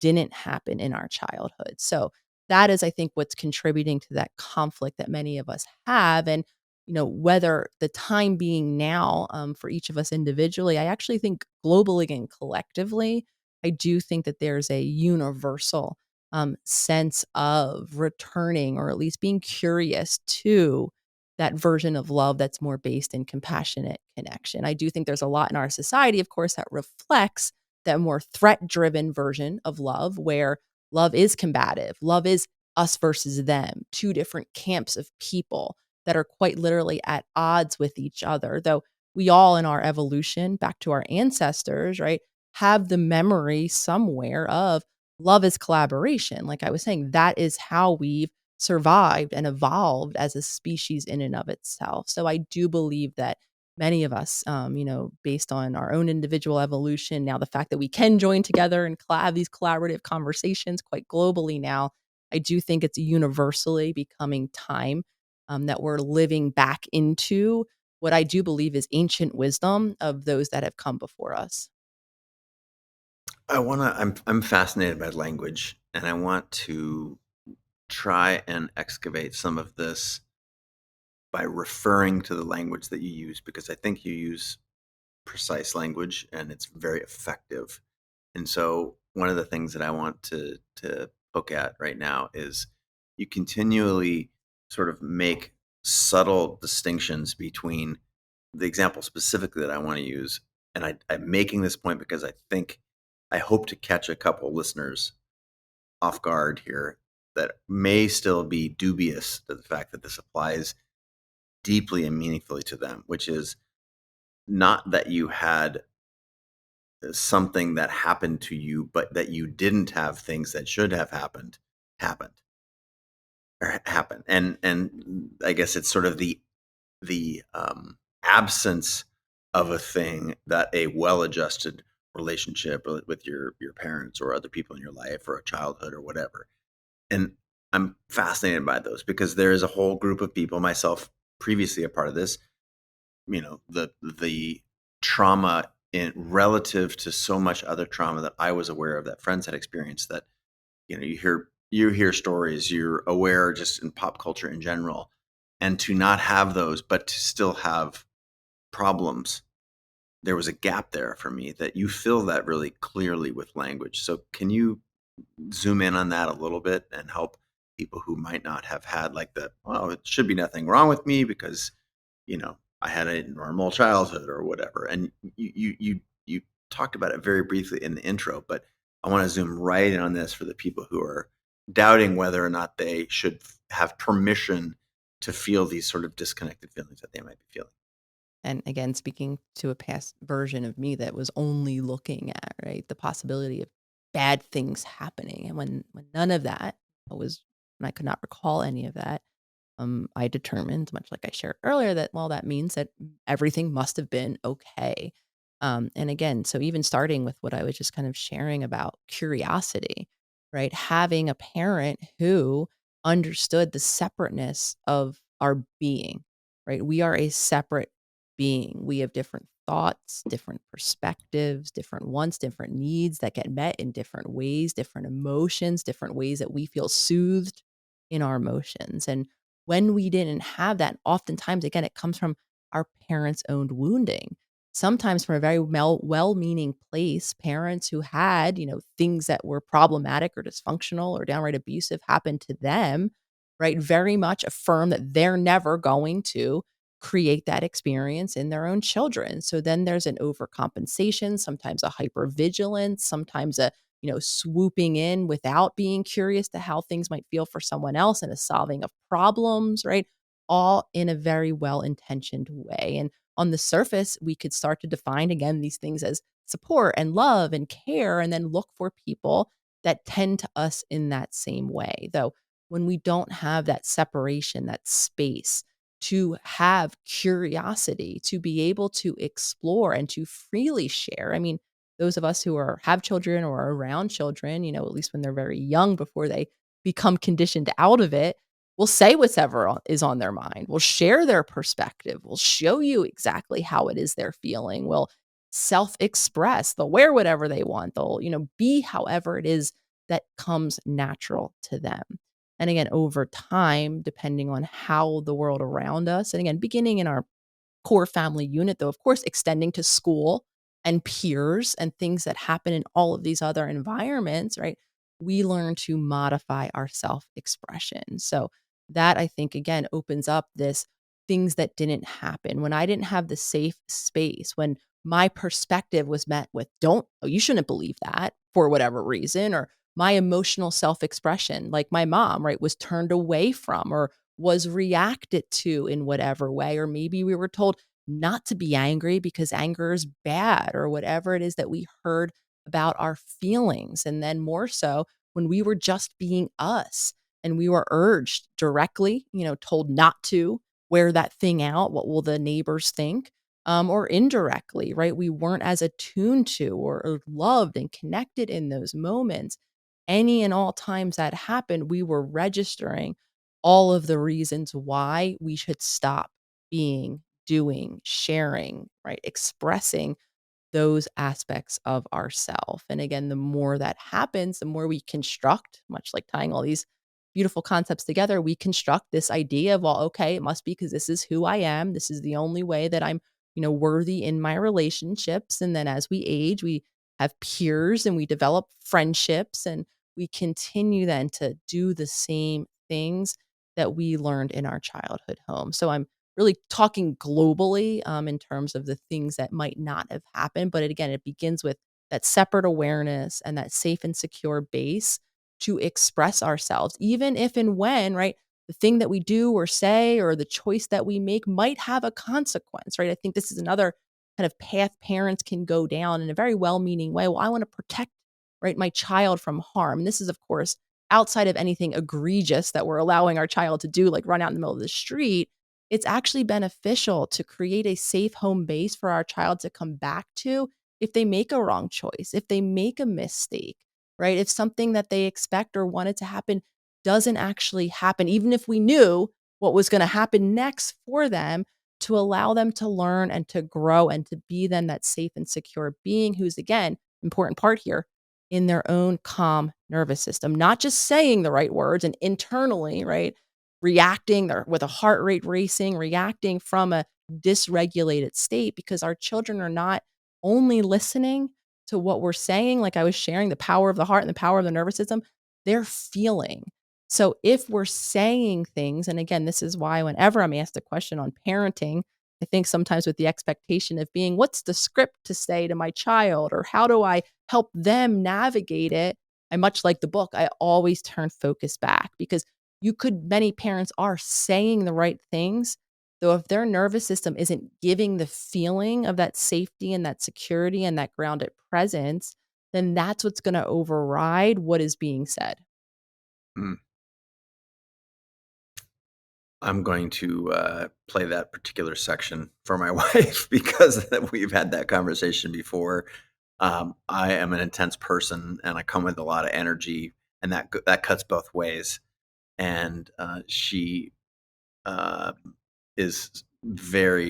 didn't happen in our childhood. So that is, I think, what's contributing to that conflict that many of us have. And, whether the time being now, for each of us individually, I actually think globally and collectively, I do think that there's a universal sense of returning, or at least being curious to that version of love that's more based in compassionate connection. I do think there's a lot in our society, of course, that reflects that more threat driven version of love, where love is combative, love is us versus them, two different camps of people that are quite literally at odds with each other. Though we all, in our evolution back to our ancestors, right, have the memory somewhere of love is collaboration. Like I was saying, that is how we've survived and evolved as a species in and of itself. So I do believe that many of us, based on our own individual evolution, now the fact that we can join together and have these collaborative conversations quite globally now, I do think it's universally becoming time, that we're living back into what I do believe is ancient wisdom of those that have come before us. I'm fascinated by language, and I want to try and excavate some of this by referring to the language that you use, because I think you use precise language and it's very effective. And so one of the things that I want to poke at right now is, you continually sort of make subtle distinctions between the example specifically that I want to use. And I'm making this point because I hope to catch a couple listeners off guard here that may still be dubious to the fact that this applies deeply and meaningfully to them, which is not that you had something that happened to you, but that you didn't have things that should have happened or happen. And I guess it's sort of the absence of a thing that a well-adjusted relationship with your parents or other people in your life or a childhood or whatever. And I'm fascinated by those because there is a whole group of people, myself previously a part of this, the trauma in relative to so much other trauma that I was aware of that friends had experienced, that you hear stories, you're aware just in pop culture in general, and to not have those but to still have problems. There was a gap there for me that you fill that really clearly with language. So can you zoom in on that a little bit and help people who might not have had like the, well, it should be nothing wrong with me because I had a normal childhood or whatever. And you talked about it very briefly in the intro, but I want to zoom right in on this for the people who are doubting whether or not they should have permission to feel these sort of disconnected feelings that they might be feeling. And again, speaking to a past version of me that was only looking at, right, the possibility of bad things happening. And when none of that was, and I could not recall any of that, I determined, much like I shared earlier, that, well, that means that everything must have been okay. And again, so even starting with what I was just kind of sharing about curiosity, right? Having a parent who understood the separateness of our being, right? We are a separate being. We have different thoughts, different perspectives, different wants, different needs that get met in different ways, different emotions, different ways that we feel soothed in our emotions. And when we didn't have that, oftentimes, again, it comes from our parents' own wounding. Sometimes from a very well-meaning place, parents who had, things that were problematic or dysfunctional or downright abusive happen to them, right? Very much affirm that they're never going to create that experience in their own children. So then there's an overcompensation, sometimes a hypervigilance, sometimes a swooping in without being curious to how things might feel for someone else, and a solving of problems, right? All in a very well intentioned way. And on the surface, we could start to define again these things as support and love and care, and then look for people that tend to us in that same way. Though, when we don't have that separation, that space to have curiosity, to be able to explore and to freely share. I mean, those of us who have children or are around children, at least when they're very young before they become conditioned out of it, will say whatever is on their mind. Will share their perspective. Will show you exactly how it is they're feeling. Will self-express. They'll wear whatever they want. They'll, be however it is that comes natural to them. And again, over time, depending on how the world around us, and again, beginning in our core family unit, though, of course, extending to school and peers and things that happen in all of these other environments, right? We learn to modify our self expression. So that, I think, again, opens up this things that didn't happen when I didn't have the safe space, when my perspective was met with, don't, oh, you shouldn't believe that for whatever reason, or my emotional self expression, like my mom, right, was turned away from or was reacted to in whatever way. Or maybe we were told not to be angry because anger is bad, or whatever it is that we heard about our feelings. And then more so when we were just being us and we were urged directly, told not to wear that thing out. What will the neighbors think? Or indirectly, right? We weren't as attuned to or loved and connected in those moments. Any and all times that happened, we were registering all of the reasons why we should stop being, doing, sharing, right? Expressing those aspects of ourself. And again, the more that happens, the more we construct, much like tying all these beautiful concepts together, we construct this idea of, well, okay, it must be because this is who I am. This is the only way that I'm, worthy in my relationships. And then as we age, we have peers and we develop friendships, and we continue then to do the same things that we learned in our childhood home. So I'm really talking globally, in terms of the things that might not have happened. But again, it begins with that separate awareness and that safe and secure base to express ourselves, even if and when, right? the thing that we do or say or the choice that we make might have a consequence, right? I think this is another kind of path parents can go down in a very well-meaning way. Well, I want to protect, right, my child from harm. And this is, of course, outside of anything egregious that we're allowing our child to do, like run out in the middle of the street. It's actually beneficial to create a safe home base for our child to come back to if they make a wrong choice, if they make a mistake, right? If something that they expect or wanted to happen doesn't actually happen, even if we knew what was going to happen next for them, to allow them to learn and to grow and to be then that safe and secure being who's, again, important part here, in their own calm nervous system, not just saying the right words and internally, right? Reacting or with a heart rate racing, reacting from a dysregulated state because our children are not only listening to what we're saying, like I was sharing, the power of the heart and the power of the nervous system, they're feeling. So if we're saying things, and again, this is why whenever I'm asked a question on parenting, I think sometimes with the expectation of being, what's the script to say to my child, or how do I help them navigate it? I much like the book, I always turn focus back because many parents are saying the right things. Though if their nervous system isn't giving the feeling of that safety and that security and that grounded presence, then that's what's going to override what is being said. Mm. I'm going to play that particular section for my wife because we've had that conversation before. I am an intense person, and I come with a lot of energy, and that cuts both ways. And she uh, is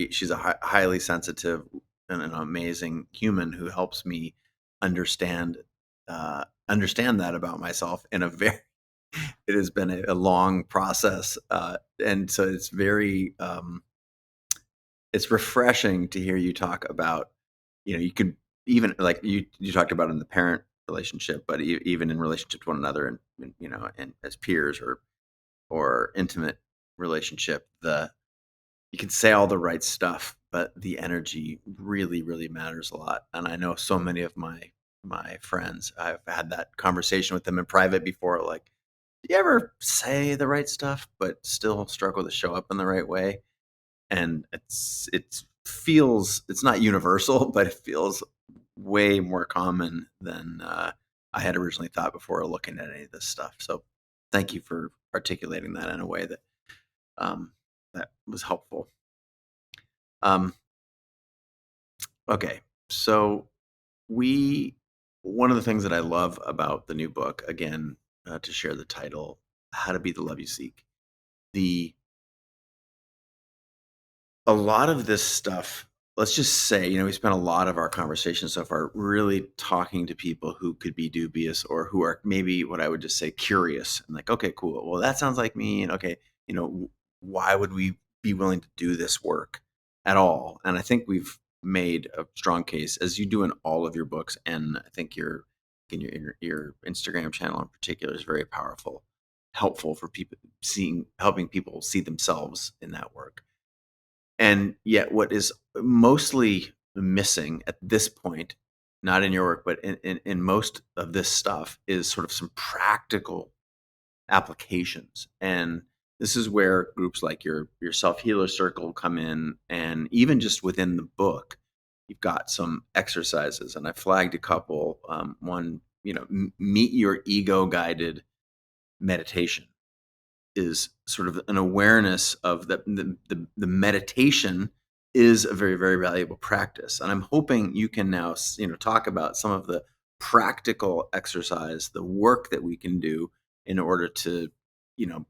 she's a highly sensitive and an amazing human who helps me understand understand that about myself in a very it has been a long process, and so it's refreshing to hear you talk about, you could even like you talked about in the parent relationship, but even in relationship to one another, and as peers or intimate relationship, you can say all the right stuff, but the energy really, really matters a lot. And I know so many of my friends, I've had that conversation with them in private before, like, do you ever say the right stuff but still struggle to show up in the right way? And it's not universal, but it feels way more common than I had originally thought before looking at any of this stuff. So thank you for articulating that in a way um, that was helpful. Um, okay, so we one of the things that I love about the new book, again, to share the title, "How to Be the Love You Seek." The A lot of this stuff, let's just say, we spent a lot of our conversation so far really talking to people who could be dubious or who are maybe what I would just say curious and like, okay, cool. Well, that sounds like me. And okay, why would we be willing to do this work at all? And I think we've made a strong case, as you do in all of your books. And I think your Instagram channel in particular is very powerful, helpful for people helping people see themselves in that work. And yet, what is mostly missing at this point, not in your work, but in most of this stuff, is sort of some practical applications. And this is where groups like your self healer circle come in, and even just within the book, you've got some exercises, and I flagged a couple. One, meet your ego guided meditation is sort of an awareness of the meditation is a very, very valuable practice. And I'm hoping you can now, talk about some of the practical exercise, the work that we can do in order to, you know,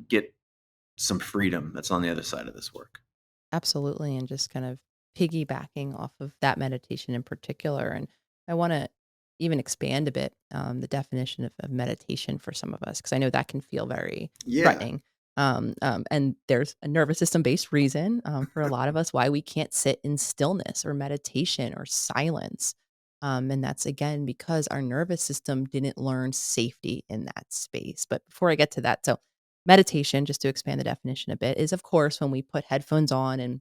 get some freedom that's on the other side of this work. Absolutely, and just kind of piggybacking off of that meditation in particular, and I wanna even expand a bit, the definition of meditation for some of us, because I know that can feel very Yeah. threatening, and there's a nervous system-based reason, for a lot of us why we can't sit in stillness or meditation or silence, and that's, again, because our nervous system didn't learn safety in that space. But before I get to that, so meditation, just to expand the definition a bit, is of course when we put headphones on, and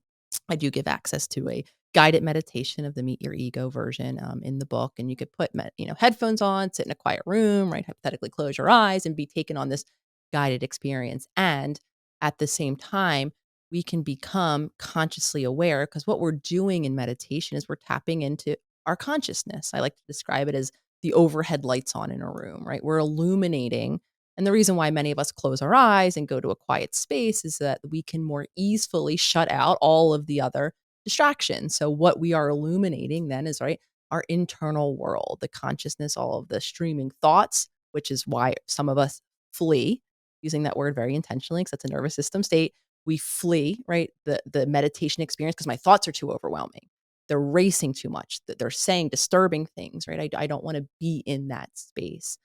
I do give access to a guided meditation of the Meet Your Ego version in the book. And you could put headphones on, sit in a quiet room, right? Hypothetically, close your eyes and be taken on this guided experience. And at the same time, we can become consciously aware because what we're doing in meditation is we're tapping into our consciousness. I like to describe it as the overhead lights on in a room, right? We're illuminating. And the reason why many of us close our eyes and go to a quiet space is that we can more easily shut out all of the other distractions. So, what we are illuminating then is, right, our internal world, the consciousness, all of the streaming thoughts, which is why some of us flee, using that word very intentionally because that's a nervous system state. We flee, right, the meditation experience because my thoughts are too overwhelming. They're racing too much. They're saying disturbing things, right? I don't want to be in that space.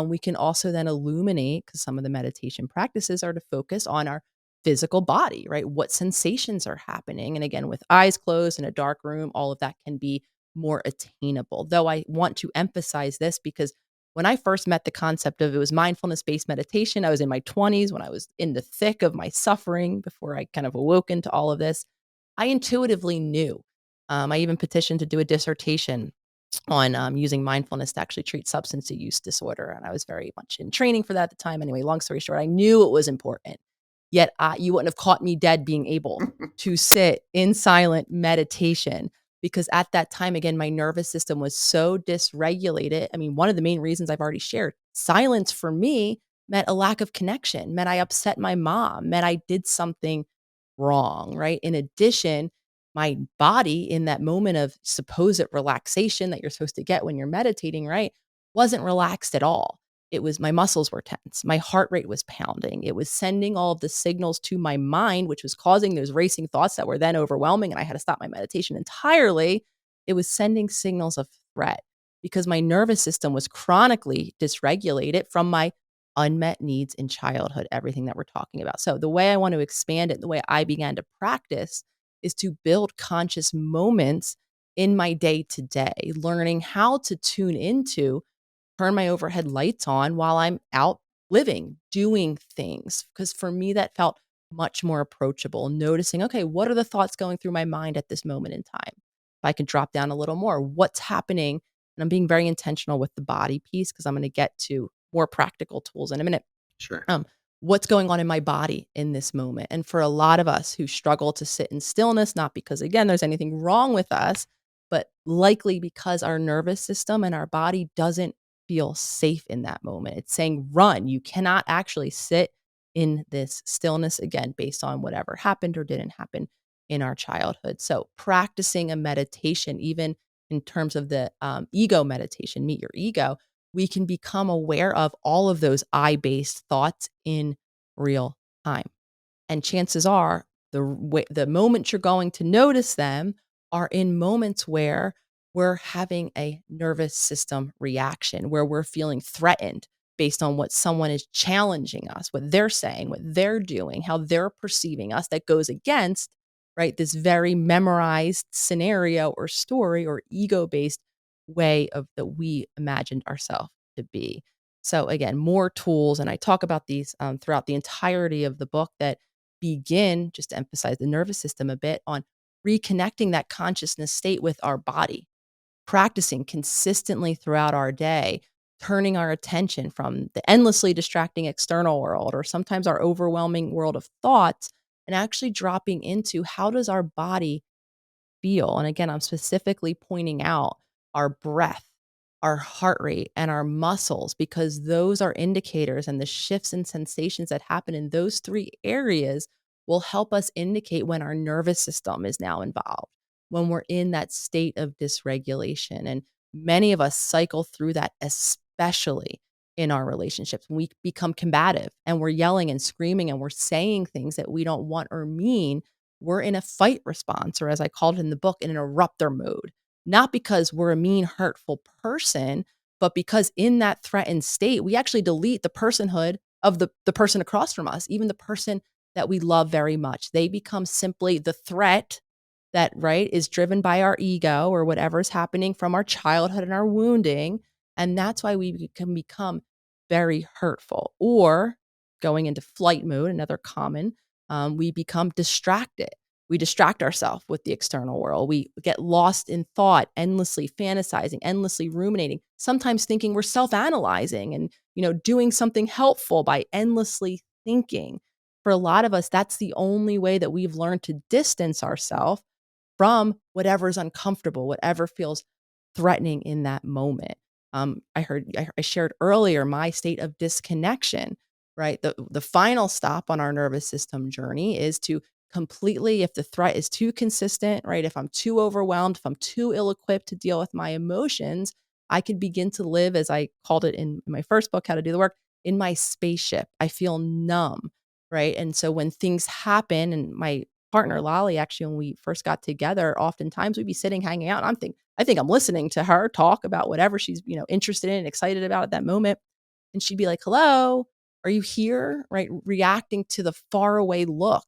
We can also then illuminate because some of the meditation practices are to focus on our physical body, right? What sensations are happening. And again, with eyes closed in a dark room, all of that can be more attainable. Though I want to emphasize this because when I first met the concept of it was mindfulness based meditation, I was in my 20s when I was in the thick of my suffering before I kind of awoken to all of this. I intuitively knew. I even petitioned to do a dissertation on using mindfulness to actually treat substance use disorder. And I was very much in training for that at the time. Anyway, long story short, I knew it was important. Yet you wouldn't have caught me dead being able to sit in silent meditation because at that time, again, my nervous system was so dysregulated. I mean, one of the main reasons I've already shared silence for me meant a lack of connection, meant I upset my mom, meant I did something wrong, right? In addition, my body in that moment of supposed relaxation that you're supposed to get when you're meditating, right, wasn't relaxed at all. It was my muscles were tense. My heart rate was pounding. It was sending all of the signals to my mind, which was causing those racing thoughts that were then overwhelming. And I had to stop my meditation entirely. It was sending signals of threat because my nervous system was chronically dysregulated from my unmet needs in childhood, everything that we're talking about. So, the way I want to expand it, the way I began to practice is to build conscious moments in my day to day, learning how to tune into turn my overhead lights on while I'm out living, doing things. Because for me, that felt much more approachable. Noticing, okay, what are the thoughts going through my mind at this moment in time? If I can drop down a little more, what's happening? And I'm being very intentional with the body piece because I'm going to get to more practical tools in a minute. Sure. Um, what's going on in my body in this moment? And for a lot of us who struggle to sit in stillness, not because, again, there's anything wrong with us, but likely because our nervous system and our body doesn't feel safe in that moment. It's saying, run. You cannot actually sit in this stillness again, based on whatever happened or didn't happen in our childhood. So, practicing a meditation, even in terms of the ego meditation, meet your ego, we can become aware of all of those I based thoughts in real time. And chances are the moment you're going to notice them are in moments where we're having a nervous system reaction, where we're feeling threatened based on what someone is challenging us, what they're saying, what they're doing, how they're perceiving us that goes against, right, this very memorized scenario or story or ego based way of that we imagined ourselves to be. So again, more tools, and I talk about these throughout the entirety of the book that begin, just to emphasize the nervous system a bit, on reconnecting that consciousness state with our body, practicing consistently throughout our day, turning our attention from the endlessly distracting external world or sometimes our overwhelming world of thoughts and actually dropping into how does our body feel. And again, I'm specifically pointing out our breath, our heart rate, and our muscles, because those are indicators, and the shifts and sensations that happen in those three areas will help us indicate when our nervous system is now involved, when we're in that state of dysregulation. And many of us cycle through that, especially in our relationships. When we become combative and we're yelling and screaming and we're saying things that we don't want or mean, we're in a fight response, or as I called it in the book, in an eruptor mode. Not because we're a mean, hurtful person, but because in that threatened state, we actually delete the personhood of the person across from us, even the person that we love very much. They become simply the threat that, right, is driven by our ego or whatever's happening from our childhood and our wounding. And that's why we can become very hurtful. Or going into flight mode, another common, we become distracted. We distract ourselves with the external world. We get lost in thought, endlessly fantasizing, endlessly ruminating, sometimes thinking we're self-analyzing and, doing something helpful by endlessly thinking. For a lot of us, that's the only way that we've learned to distance ourselves from whatever's uncomfortable, whatever feels threatening in that moment. I shared earlier my state of disconnection, right? The final stop on our nervous system journey is to completely, if the threat is too consistent, right? If I'm too overwhelmed, if I'm too ill-equipped to deal with my emotions, I can begin to live, as I called it in my first book, How to Do the Work, in my spaceship. I feel numb, right? And so when things happen, and my partner Lolly, actually, when we first got together, oftentimes we'd be sitting, hanging out, and I think I'm listening to her talk about whatever she's, interested in and excited about at that moment. And she'd be like, "Hello, are you here?" Right? Reacting to the faraway look,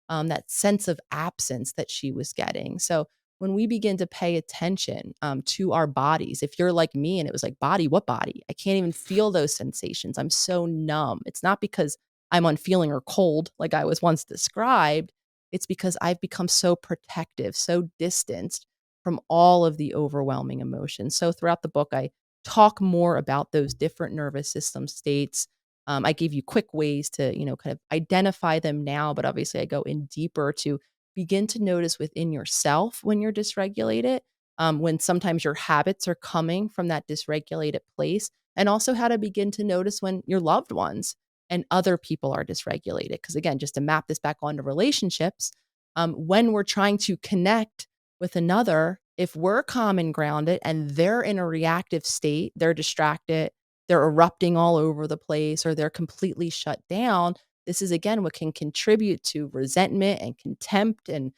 that sense of absence that she was getting. So when we begin to pay attention to our bodies, if you're like me and it was like, body, what body? I can't even feel those sensations. I'm so numb. It's not because I'm unfeeling or cold like I was once described. It's because I've become so protective, so distanced from all of the overwhelming emotions. So throughout the book, I talk more about those different nervous system states. I give you quick ways to, kind of identify them now, but obviously I go in deeper to begin to notice within yourself when you're dysregulated, when sometimes your habits are coming from that dysregulated place, and also how to begin to notice when your loved ones and other people are dysregulated. Because again, just to map this back onto relationships, when we're trying to connect with another, if we're calm and grounded and they're in a reactive state, they're distracted, they're erupting all over the place, or they're completely shut down, this is again what can contribute to resentment and contempt and,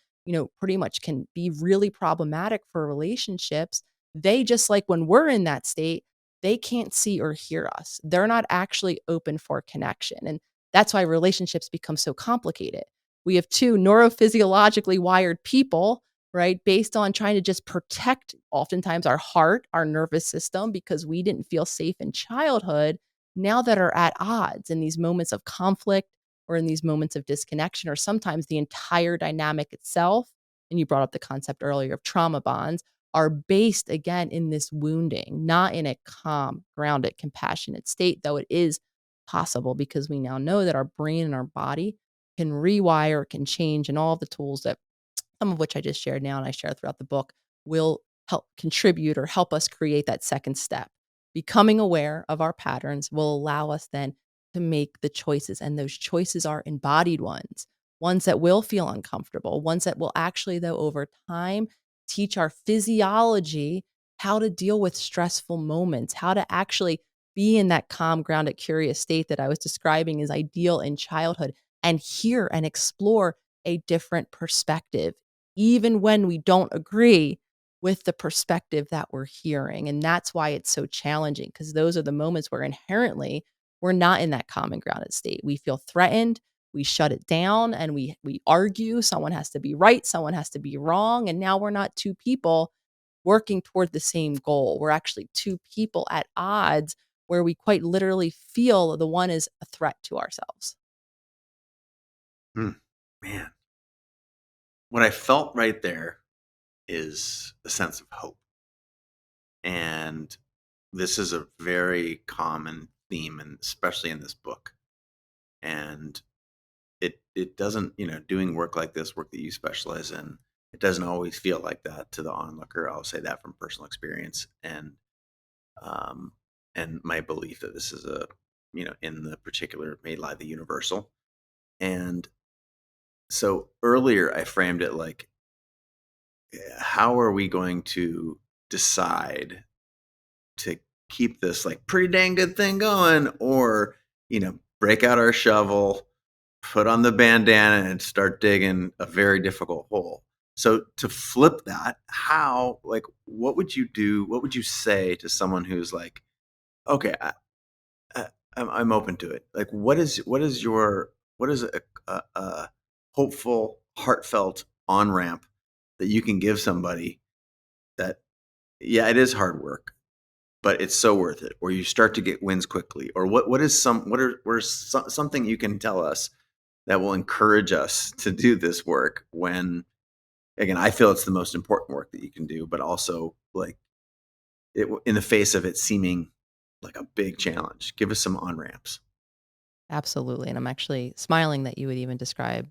pretty much can be really problematic for relationships. They, just like when we're in that state, they can't see or hear us. They're not actually open for connection. And that's why relationships become so complicated. We have two neurophysiologically wired people, right? Based on trying to just protect oftentimes our heart, our nervous system, because we didn't feel safe in childhood, now that are at odds in these moments of conflict or in these moments of disconnection, or sometimes the entire dynamic itself. And you brought up the concept earlier of trauma bonds are based again in this wounding, not in a calm, grounded, compassionate state, though it is possible because we now know that our brain and our body can rewire, can change, and all of the tools that some of which I just shared now and I share throughout the book, will help contribute or help us create that second step. Becoming aware of our patterns will allow us then to make the choices, and those choices are embodied ones, ones that will feel uncomfortable, ones that will actually, though, over time, teach our physiology how to deal with stressful moments, how to actually be in that calm, grounded, curious state that I was describing is ideal in childhood, and hear and explore a different perspective even when we don't agree with the perspective that we're hearing. And that's why it's so challenging, because those are the moments where inherently we're not in that common grounded state. We feel threatened, we shut it down, and we argue. Someone has to be right, someone has to be wrong. And now we're not two people working toward the same goal. We're actually two people at odds where we quite literally feel the one is a threat to ourselves. Hmm. Man, what I felt right there is a sense of hope. And this is a very common theme, and especially in this book. And it doesn't, doing work like this, work that you specialize in, it doesn't always feel like that to the onlooker. I'll say that from personal experience um and my belief that this is a, in the particular may lie the universal. And so earlier I framed it like, how are we going to decide to keep this like pretty dang good thing going, or break out our shovel, put on the bandana, and start digging a very difficult hole. So to flip that, how, like, what would you do, what would you say to someone who's like, okay, I'm open to it, like, what is a hopeful, heartfelt on ramp that you can give somebody that, yeah, it is hard work, but it's so worth it, or you start to get wins quickly, or what is some what are something you can tell us that will encourage us to do this work when again, I feel it's the most important work that you can do, but also like in the face of it seeming like a big challenge, give us some on ramps. Absolutely. And I'm actually smiling that you would even describe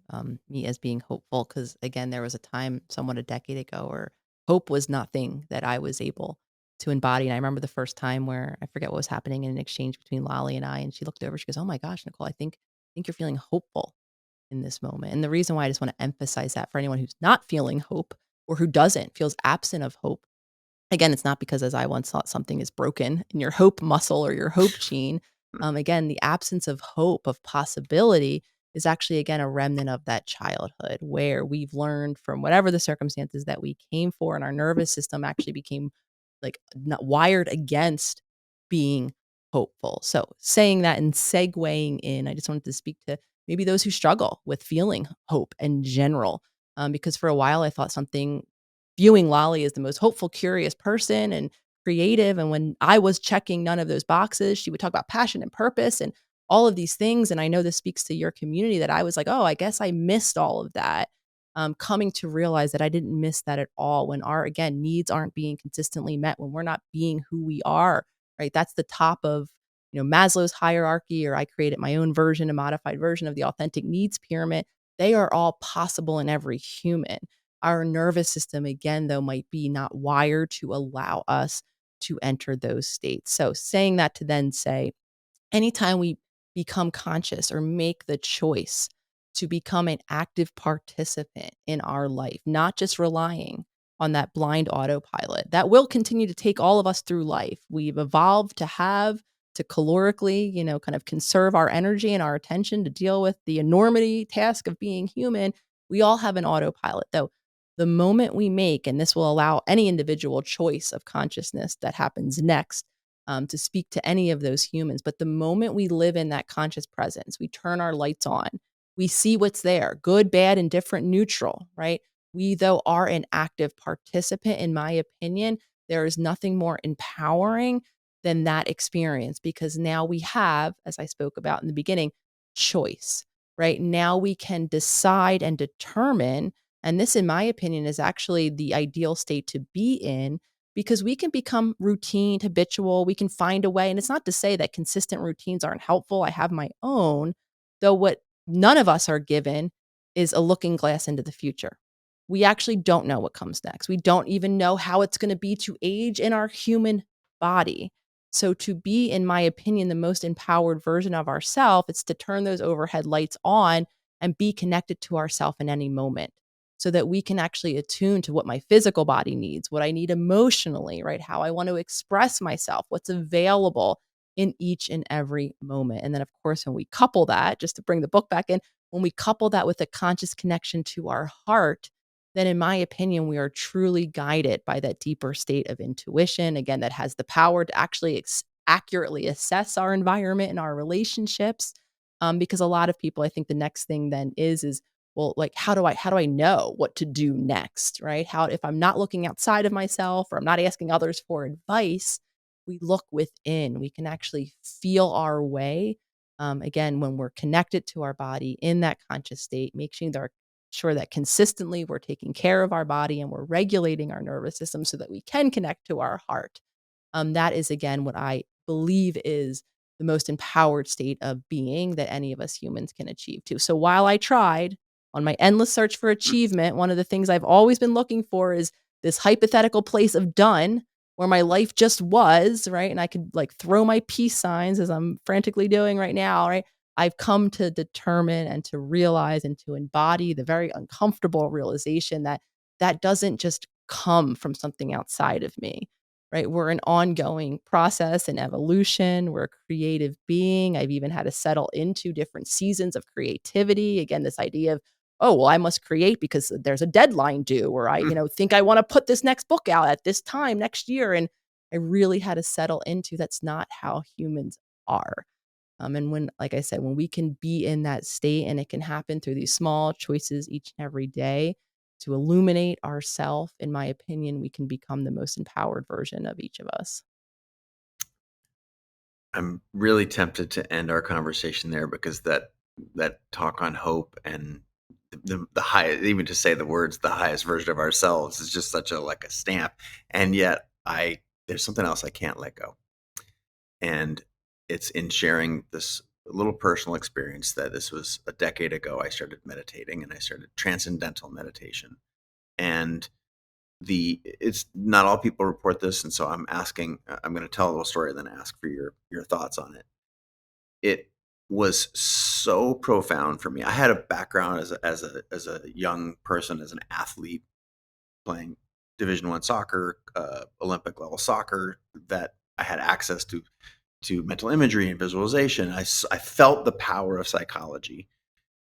me as being hopeful because, again, there was a time, somewhat a decade ago, where hope was nothing that I was able to embody. And I remember the first time where I forget what was happening in an exchange between Lolly and I. And she looked over, she goes, "Oh my gosh, Nicole, I think you're feeling hopeful in this moment." And the reason why I just want to emphasize that for anyone who's not feeling hope or who doesn't, feels absent of hope. Again, it's not because, as I once thought, something is broken in your hope muscle or your hope gene. Again, the absence of hope, of possibility, is actually, again, a remnant of that childhood where we've learned from whatever the circumstances that we came for, and our nervous system actually became like not wired against being hopeful. So, saying that and segueing in, I just wanted to speak to maybe those who struggle with feeling hope in general. Because for a while I thought something viewing Lolly as the most hopeful, curious person and creative. And when I was checking none of those boxes, she would talk about passion and purpose and all of these things. And I know this speaks to your community that I was like, oh, I guess I missed all of that. Coming to realize that I didn't miss that at all when our, again, needs aren't being consistently met, when we're not being who we are, right? That's the top of, Maslow's hierarchy, or I created my own version, a modified version of the authentic needs pyramid. They are all possible in every human. Our nervous system, again, though, might be not wired to allow us to enter those states. So, saying that to then say, anytime we become conscious or make the choice to become an active participant in our life, not just relying on that blind autopilot that will continue to take all of us through life. We've evolved to have to calorically, kind of conserve our energy and our attention to deal with the enormity task of being human. We all have an autopilot, though. The moment we make, and this will allow any individual choice of consciousness that happens next, to speak to any of those humans. But the moment we live in that conscious presence, we turn our lights on, we see what's there, good, bad, indifferent, neutral, right? We, though, are an active participant, in my opinion. There is nothing more empowering than that experience because now we have, as I spoke about in the beginning, choice, right? Now we can decide and determine. And this, in my opinion, is actually the ideal state to be in because we can become routine, habitual. We can find a way. And it's not to say that consistent routines aren't helpful. I have my own, though, what none of us are given is a looking glass into the future. We actually don't know what comes next. We don't even know how it's going to be to age in our human body. So, to be, in my opinion, the most empowered version of ourselves, it's to turn those overhead lights on and be connected to ourself in any moment so that we can actually attune to what my physical body needs, what I need emotionally, right? How I want to express myself, what's available in each and every moment. And then, of course, when we couple that, just to bring the book back in, when we couple that with a conscious connection to our heart, then, in my opinion, we are truly guided by that deeper state of intuition, again, that has the power to actually accurately assess our environment and our relationships. Because a lot of people, I think the next thing then is well, like, how do I know what to do next, right? How, if I'm not looking outside of myself or I'm not asking others for advice, we look within. We can actually feel our way. Again, when we're connected to our body in that conscious state, make sure that consistently we're taking care of our body and we're regulating our nervous system so that we can connect to our heart. That is, again, what I believe is the most empowered state of being that any of us humans can achieve too. So while I tried on my endless search for achievement, one of the things I've always been looking for is this hypothetical place of done where my life just was, right? And I could like throw my peace signs as I'm frantically doing right now, right? I've come to determine and to realize and to embody the very uncomfortable realization that that doesn't just come from something outside of me, right? We're an ongoing process and evolution. We're a creative being. I've even had to settle into different seasons of creativity. Again, this idea of, oh, well, I must create because there's a deadline due, or I, think I want to put this next book out at this time next year. And I really had to settle into that's not how humans are. And when, like I said, when we can be in that state and it can happen through these small choices each and every day to illuminate ourself, in my opinion, we can become the most empowered version of each of us. I'm really tempted to end our conversation there because that talk on hope and the highest, even to say the words, the highest version of ourselves is just such a like a stamp. And yet there's something else I can't let go. And it's in sharing this little personal experience that this was a decade ago. I started meditating and I started transcendental meditation. And it's not all people report this. And so I'm going to tell a little story and then ask for your thoughts on it. It was so profound for me. I had a background as a young person, as an athlete, playing Division I soccer, Olympic level soccer, that I had access to mental imagery and visualization. I felt the power of psychology.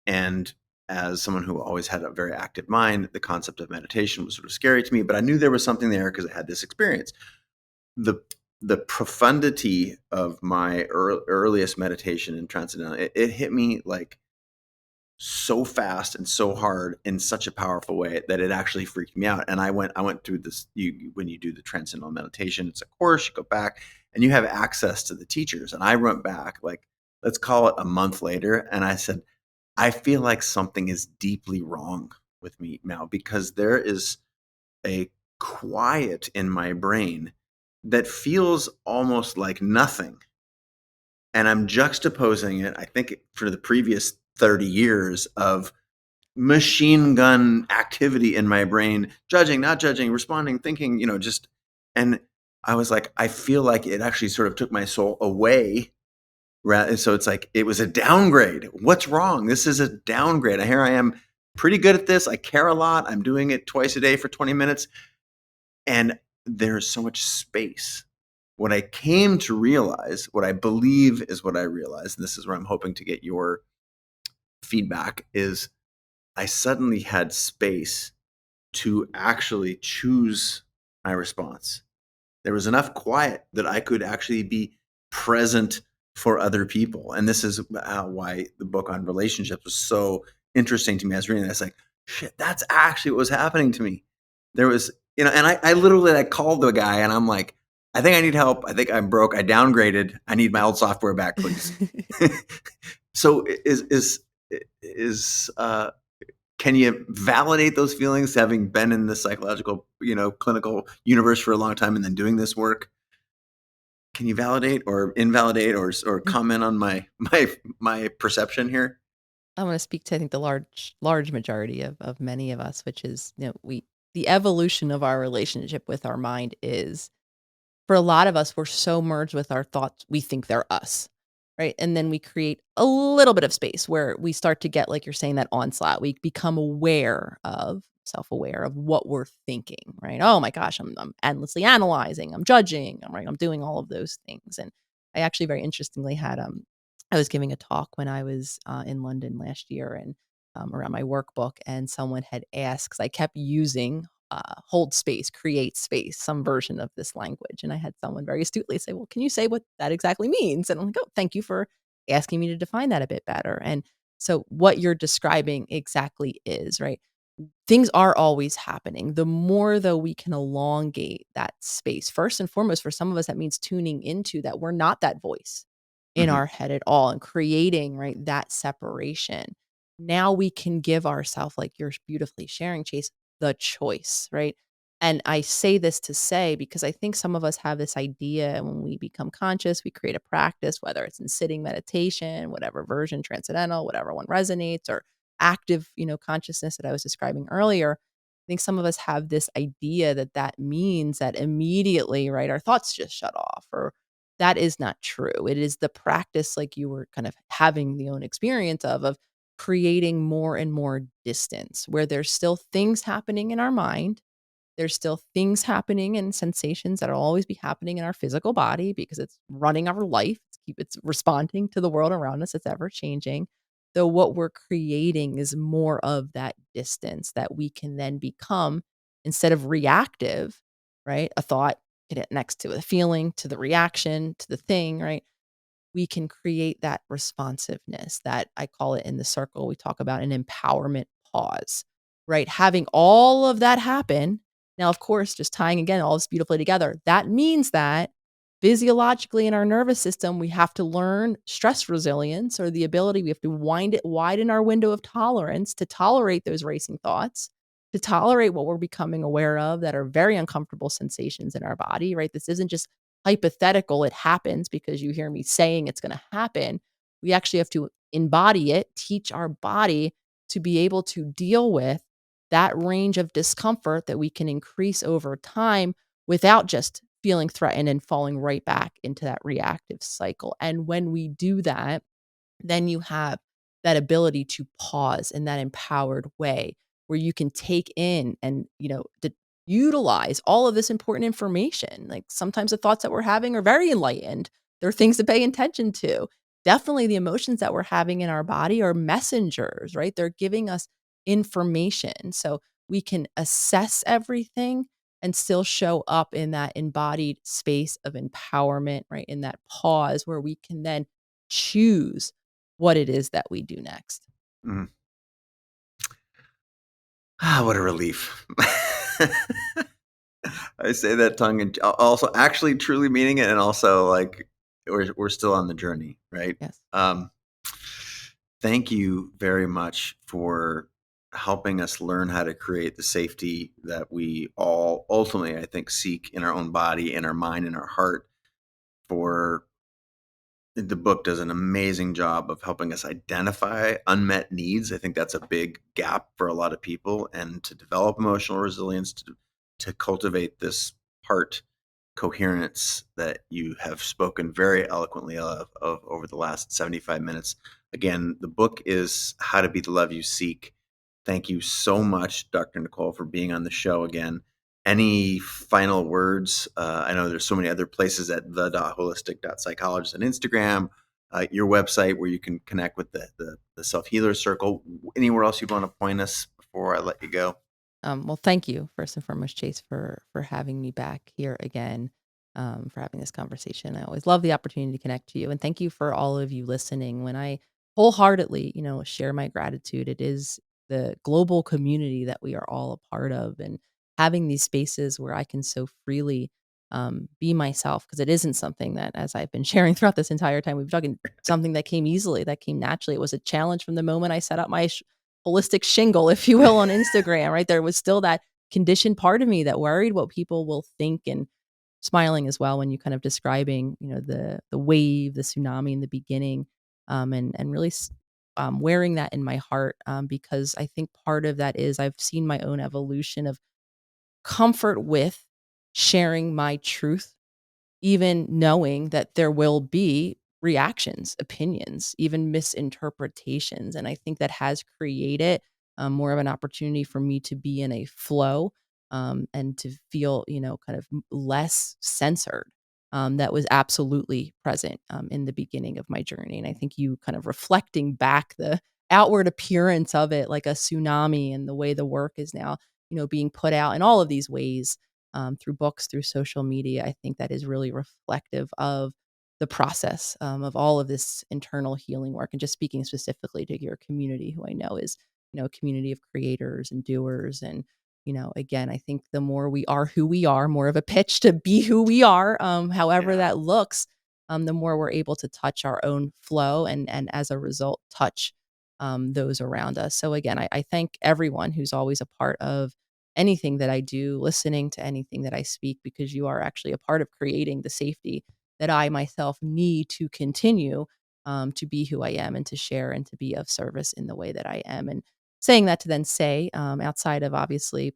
And as someone who always had a very active mind, the concept of meditation was sort of scary to me, but I knew there was something there because I had this experience. The the profundity of my earliest meditation in transcendental, it hit me like so fast and so hard in such a powerful way that it actually freaked me out. And I went through this. When you do the transcendental meditation, it's a course. You go back and you have access to the teachers. And I went back, like, let's call it a month later, and I said, I feel like something is deeply wrong with me now, because there is a quiet in my brain that feels almost like nothing. And I'm juxtaposing it, I think, for the previous 30 years of machine gun activity in my brain, judging, not judging, responding, thinking, just, and I was like, I feel like it actually sort of took my soul away. So it's like, it was a downgrade. What's wrong? This is a downgrade. Here I am, pretty good at this. I care a lot. I'm doing it twice a day for 20 minutes. And there's so much space. What I came to realize, what I believe is what I realized, and this is where I'm hoping to get your feedback, is I suddenly had space to actually choose my response. There was enough quiet that I could actually be present for other people. And this is why the book on relationships was so interesting to me. I was reading it, I was like, shit, that's actually what was happening to me. There was, and I literally, I called the guy and I'm like, I think I need help. I think I'm broke. I downgraded. I need my old software back, please. So can you validate those feelings, having been in the psychological, clinical universe for a long time and then doing this work? Can you validate or invalidate or comment on my perception here? I want to speak to, I think, the large majority of many of us, which is, the evolution of our relationship with our mind is, for a lot of us, we're so merged with our thoughts, we think they're us, right? And then we create a little bit of space where we start to get, like you're saying, that onslaught. We become self-aware of what we're thinking, right? Oh my gosh, I'm endlessly analyzing, I'm judging, I'm doing all of those things. And I actually very interestingly had, I was giving a talk when I was in London last year, and around my workbook, and someone had asked, 'cause I kept using hold space, create space, some version of this language. And I had someone very astutely say, well, can you say what that exactly means? And I'm like, oh, thank you for asking me to define that a bit better. And so what you're describing exactly is, right? Things are always happening. The more, though, we can elongate that space, first and foremost, for some of us, that means tuning into that we're not that voice in Hmm. our head at all, and creating, right, that separation. Now we can give ourselves, like you're beautifully sharing, Chase, the choice, right? And I say this to say, because I think some of us have this idea, when we become conscious, we create a practice, whether it's in sitting meditation, whatever version, transcendental, whatever one resonates, or active, consciousness that I was describing earlier. I think some of us have this idea that that means that immediately, right, our thoughts just shut off, or that is not true. It is the practice, like you were kind of having the own experience of creating more and more distance, where there's still things happening in our mind. There's still things happening and sensations that'll always be happening in our physical body, because it's running our life. It's responding to the world around us. It's ever changing. Though what we're creating is more of that distance that we can then become, instead of reactive, right? A thought, get it next to a feeling, to the reaction, to the thing, right? We can create that responsiveness, that, I call it in the circle, we talk about an empowerment pause, right? Having all of that happen. Now, of course, just tying again all this beautifully together, that means that physiologically in our nervous system, we have to learn stress resilience, or the ability, we have to widen our window of tolerance to tolerate those racing thoughts, to tolerate what we're becoming aware of that are very uncomfortable sensations in our body, right? This isn't just hypothetical, it happens because you hear me saying it's going to happen. We actually have to embody it, teach our body to be able to deal with that range of discomfort that we can increase over time without just feeling threatened and falling right back into that reactive cycle. And when we do that, then you have that ability to pause in that empowered way where you can take in and, utilize all of this important information. Like, sometimes the thoughts that we're having are very enlightened. They're things to pay attention to. Definitely the emotions that we're having in our body are messengers, right? They're giving us information. So we can assess everything and still show up in that embodied space of empowerment, right? In that pause where we can then choose what it is that we do next. Mhm. What a relief. I say that tongue and also actually truly meaning it, and also like we're still on the journey, right? Yes. Thank you very much for helping us learn how to create the safety that we all ultimately, I think, seek in our own body, in our mind, in our heart. For the book does an amazing job of helping us identify unmet needs. I think that's a big gap for a lot of people, and to develop emotional resilience, to cultivate this heart coherence that you have spoken very eloquently of over the last 75 minutes. Again, the book is How to Be the Love You Seek. Thank you so much, Dr. Nicole, for being on the show again. Any final words? I know there's so many other places at the.holistic.psychologist on Instagram, your website where you can connect with the self-healer circle. Anywhere else you want to point us before I let you go? Well, thank you first and foremost, Chase, for having me back here again, for having this conversation. I always love the opportunity to connect to you, and thank you for all of you listening. When I wholeheartedly, share my gratitude, it is the global community that we are all a part of, and having these spaces where I can so freely be myself, because it isn't something that, as I've been sharing throughout this entire time we've talking, something that came easily, that came naturally. It was a challenge from the moment I set up my holistic shingle, if you will, on Instagram, right? There was still that conditioned part of me that worried what people will think, and smiling as well when you kind of describing, the wave, the tsunami in the beginning, and really wearing that in my heart, because I think part of that is I've seen my own evolution of comfort with sharing my truth, even knowing that there will be reactions, opinions, even misinterpretations. And I think that has created more of an opportunity for me to be in a flow, and to feel, kind of less censored. That was absolutely present in the beginning of my journey. And I think you kind of reflecting back the outward appearance of it, like a tsunami, and the way the work is now, being put out in all of these ways, through books, through social media. I think that is really reflective of the process, of all of this internal healing work. And just speaking specifically to your community, who I know is, a community of creators and doers. And, again, I think the more we are who we are, more of a pitch to be who we are, however Yeah. that looks, the more we're able to touch our own flow, and as a result, touch those around us. So again, I thank everyone who's always a part of anything that I do, listening to anything that I speak, because you are actually a part of creating the safety that I myself need to continue, to be who I am, and to share and to be of service in the way that I am. And saying that to then say, outside of obviously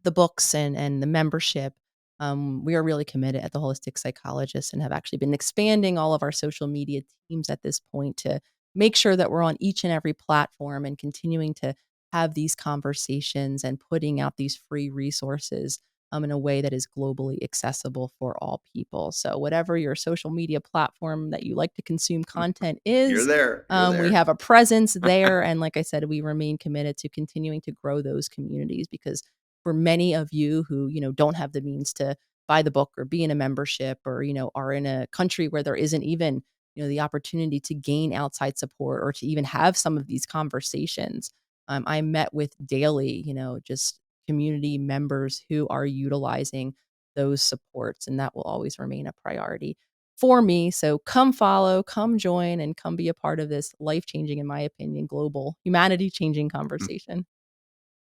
the books and the membership, we are really committed at the Holistic Psychologist, and have actually been expanding all of our social media teams at this point to make sure that we're on each and every platform, and continuing to have these conversations and putting out these free resources, in a way that is globally accessible for all people. So, whatever your social media platform that you like to consume content You're is, there. You're we there. have a presence there. And like I said, we remain committed to continuing to grow those communities, because for many of you who, don't have the means to buy the book or be in a membership, or, are in a country where there isn't even, the opportunity to gain outside support, or to even have some of these conversations. I met with daily, just community members who are utilizing those supports, and that will always remain a priority for me. So come follow, come join, and come be a part of this life-changing, in my opinion, global humanity-changing conversation.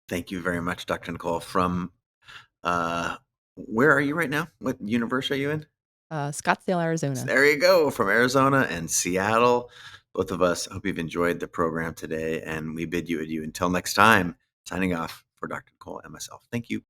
Thank you very much, Dr. Nicole. From uh, where are you right now? What universe are you in? Scottsdale, Arizona. There you go, from Arizona and Seattle. Both of us hope you've enjoyed the program today, and we bid you adieu until next time. Signing off for Dr. Nicole and myself. Thank you.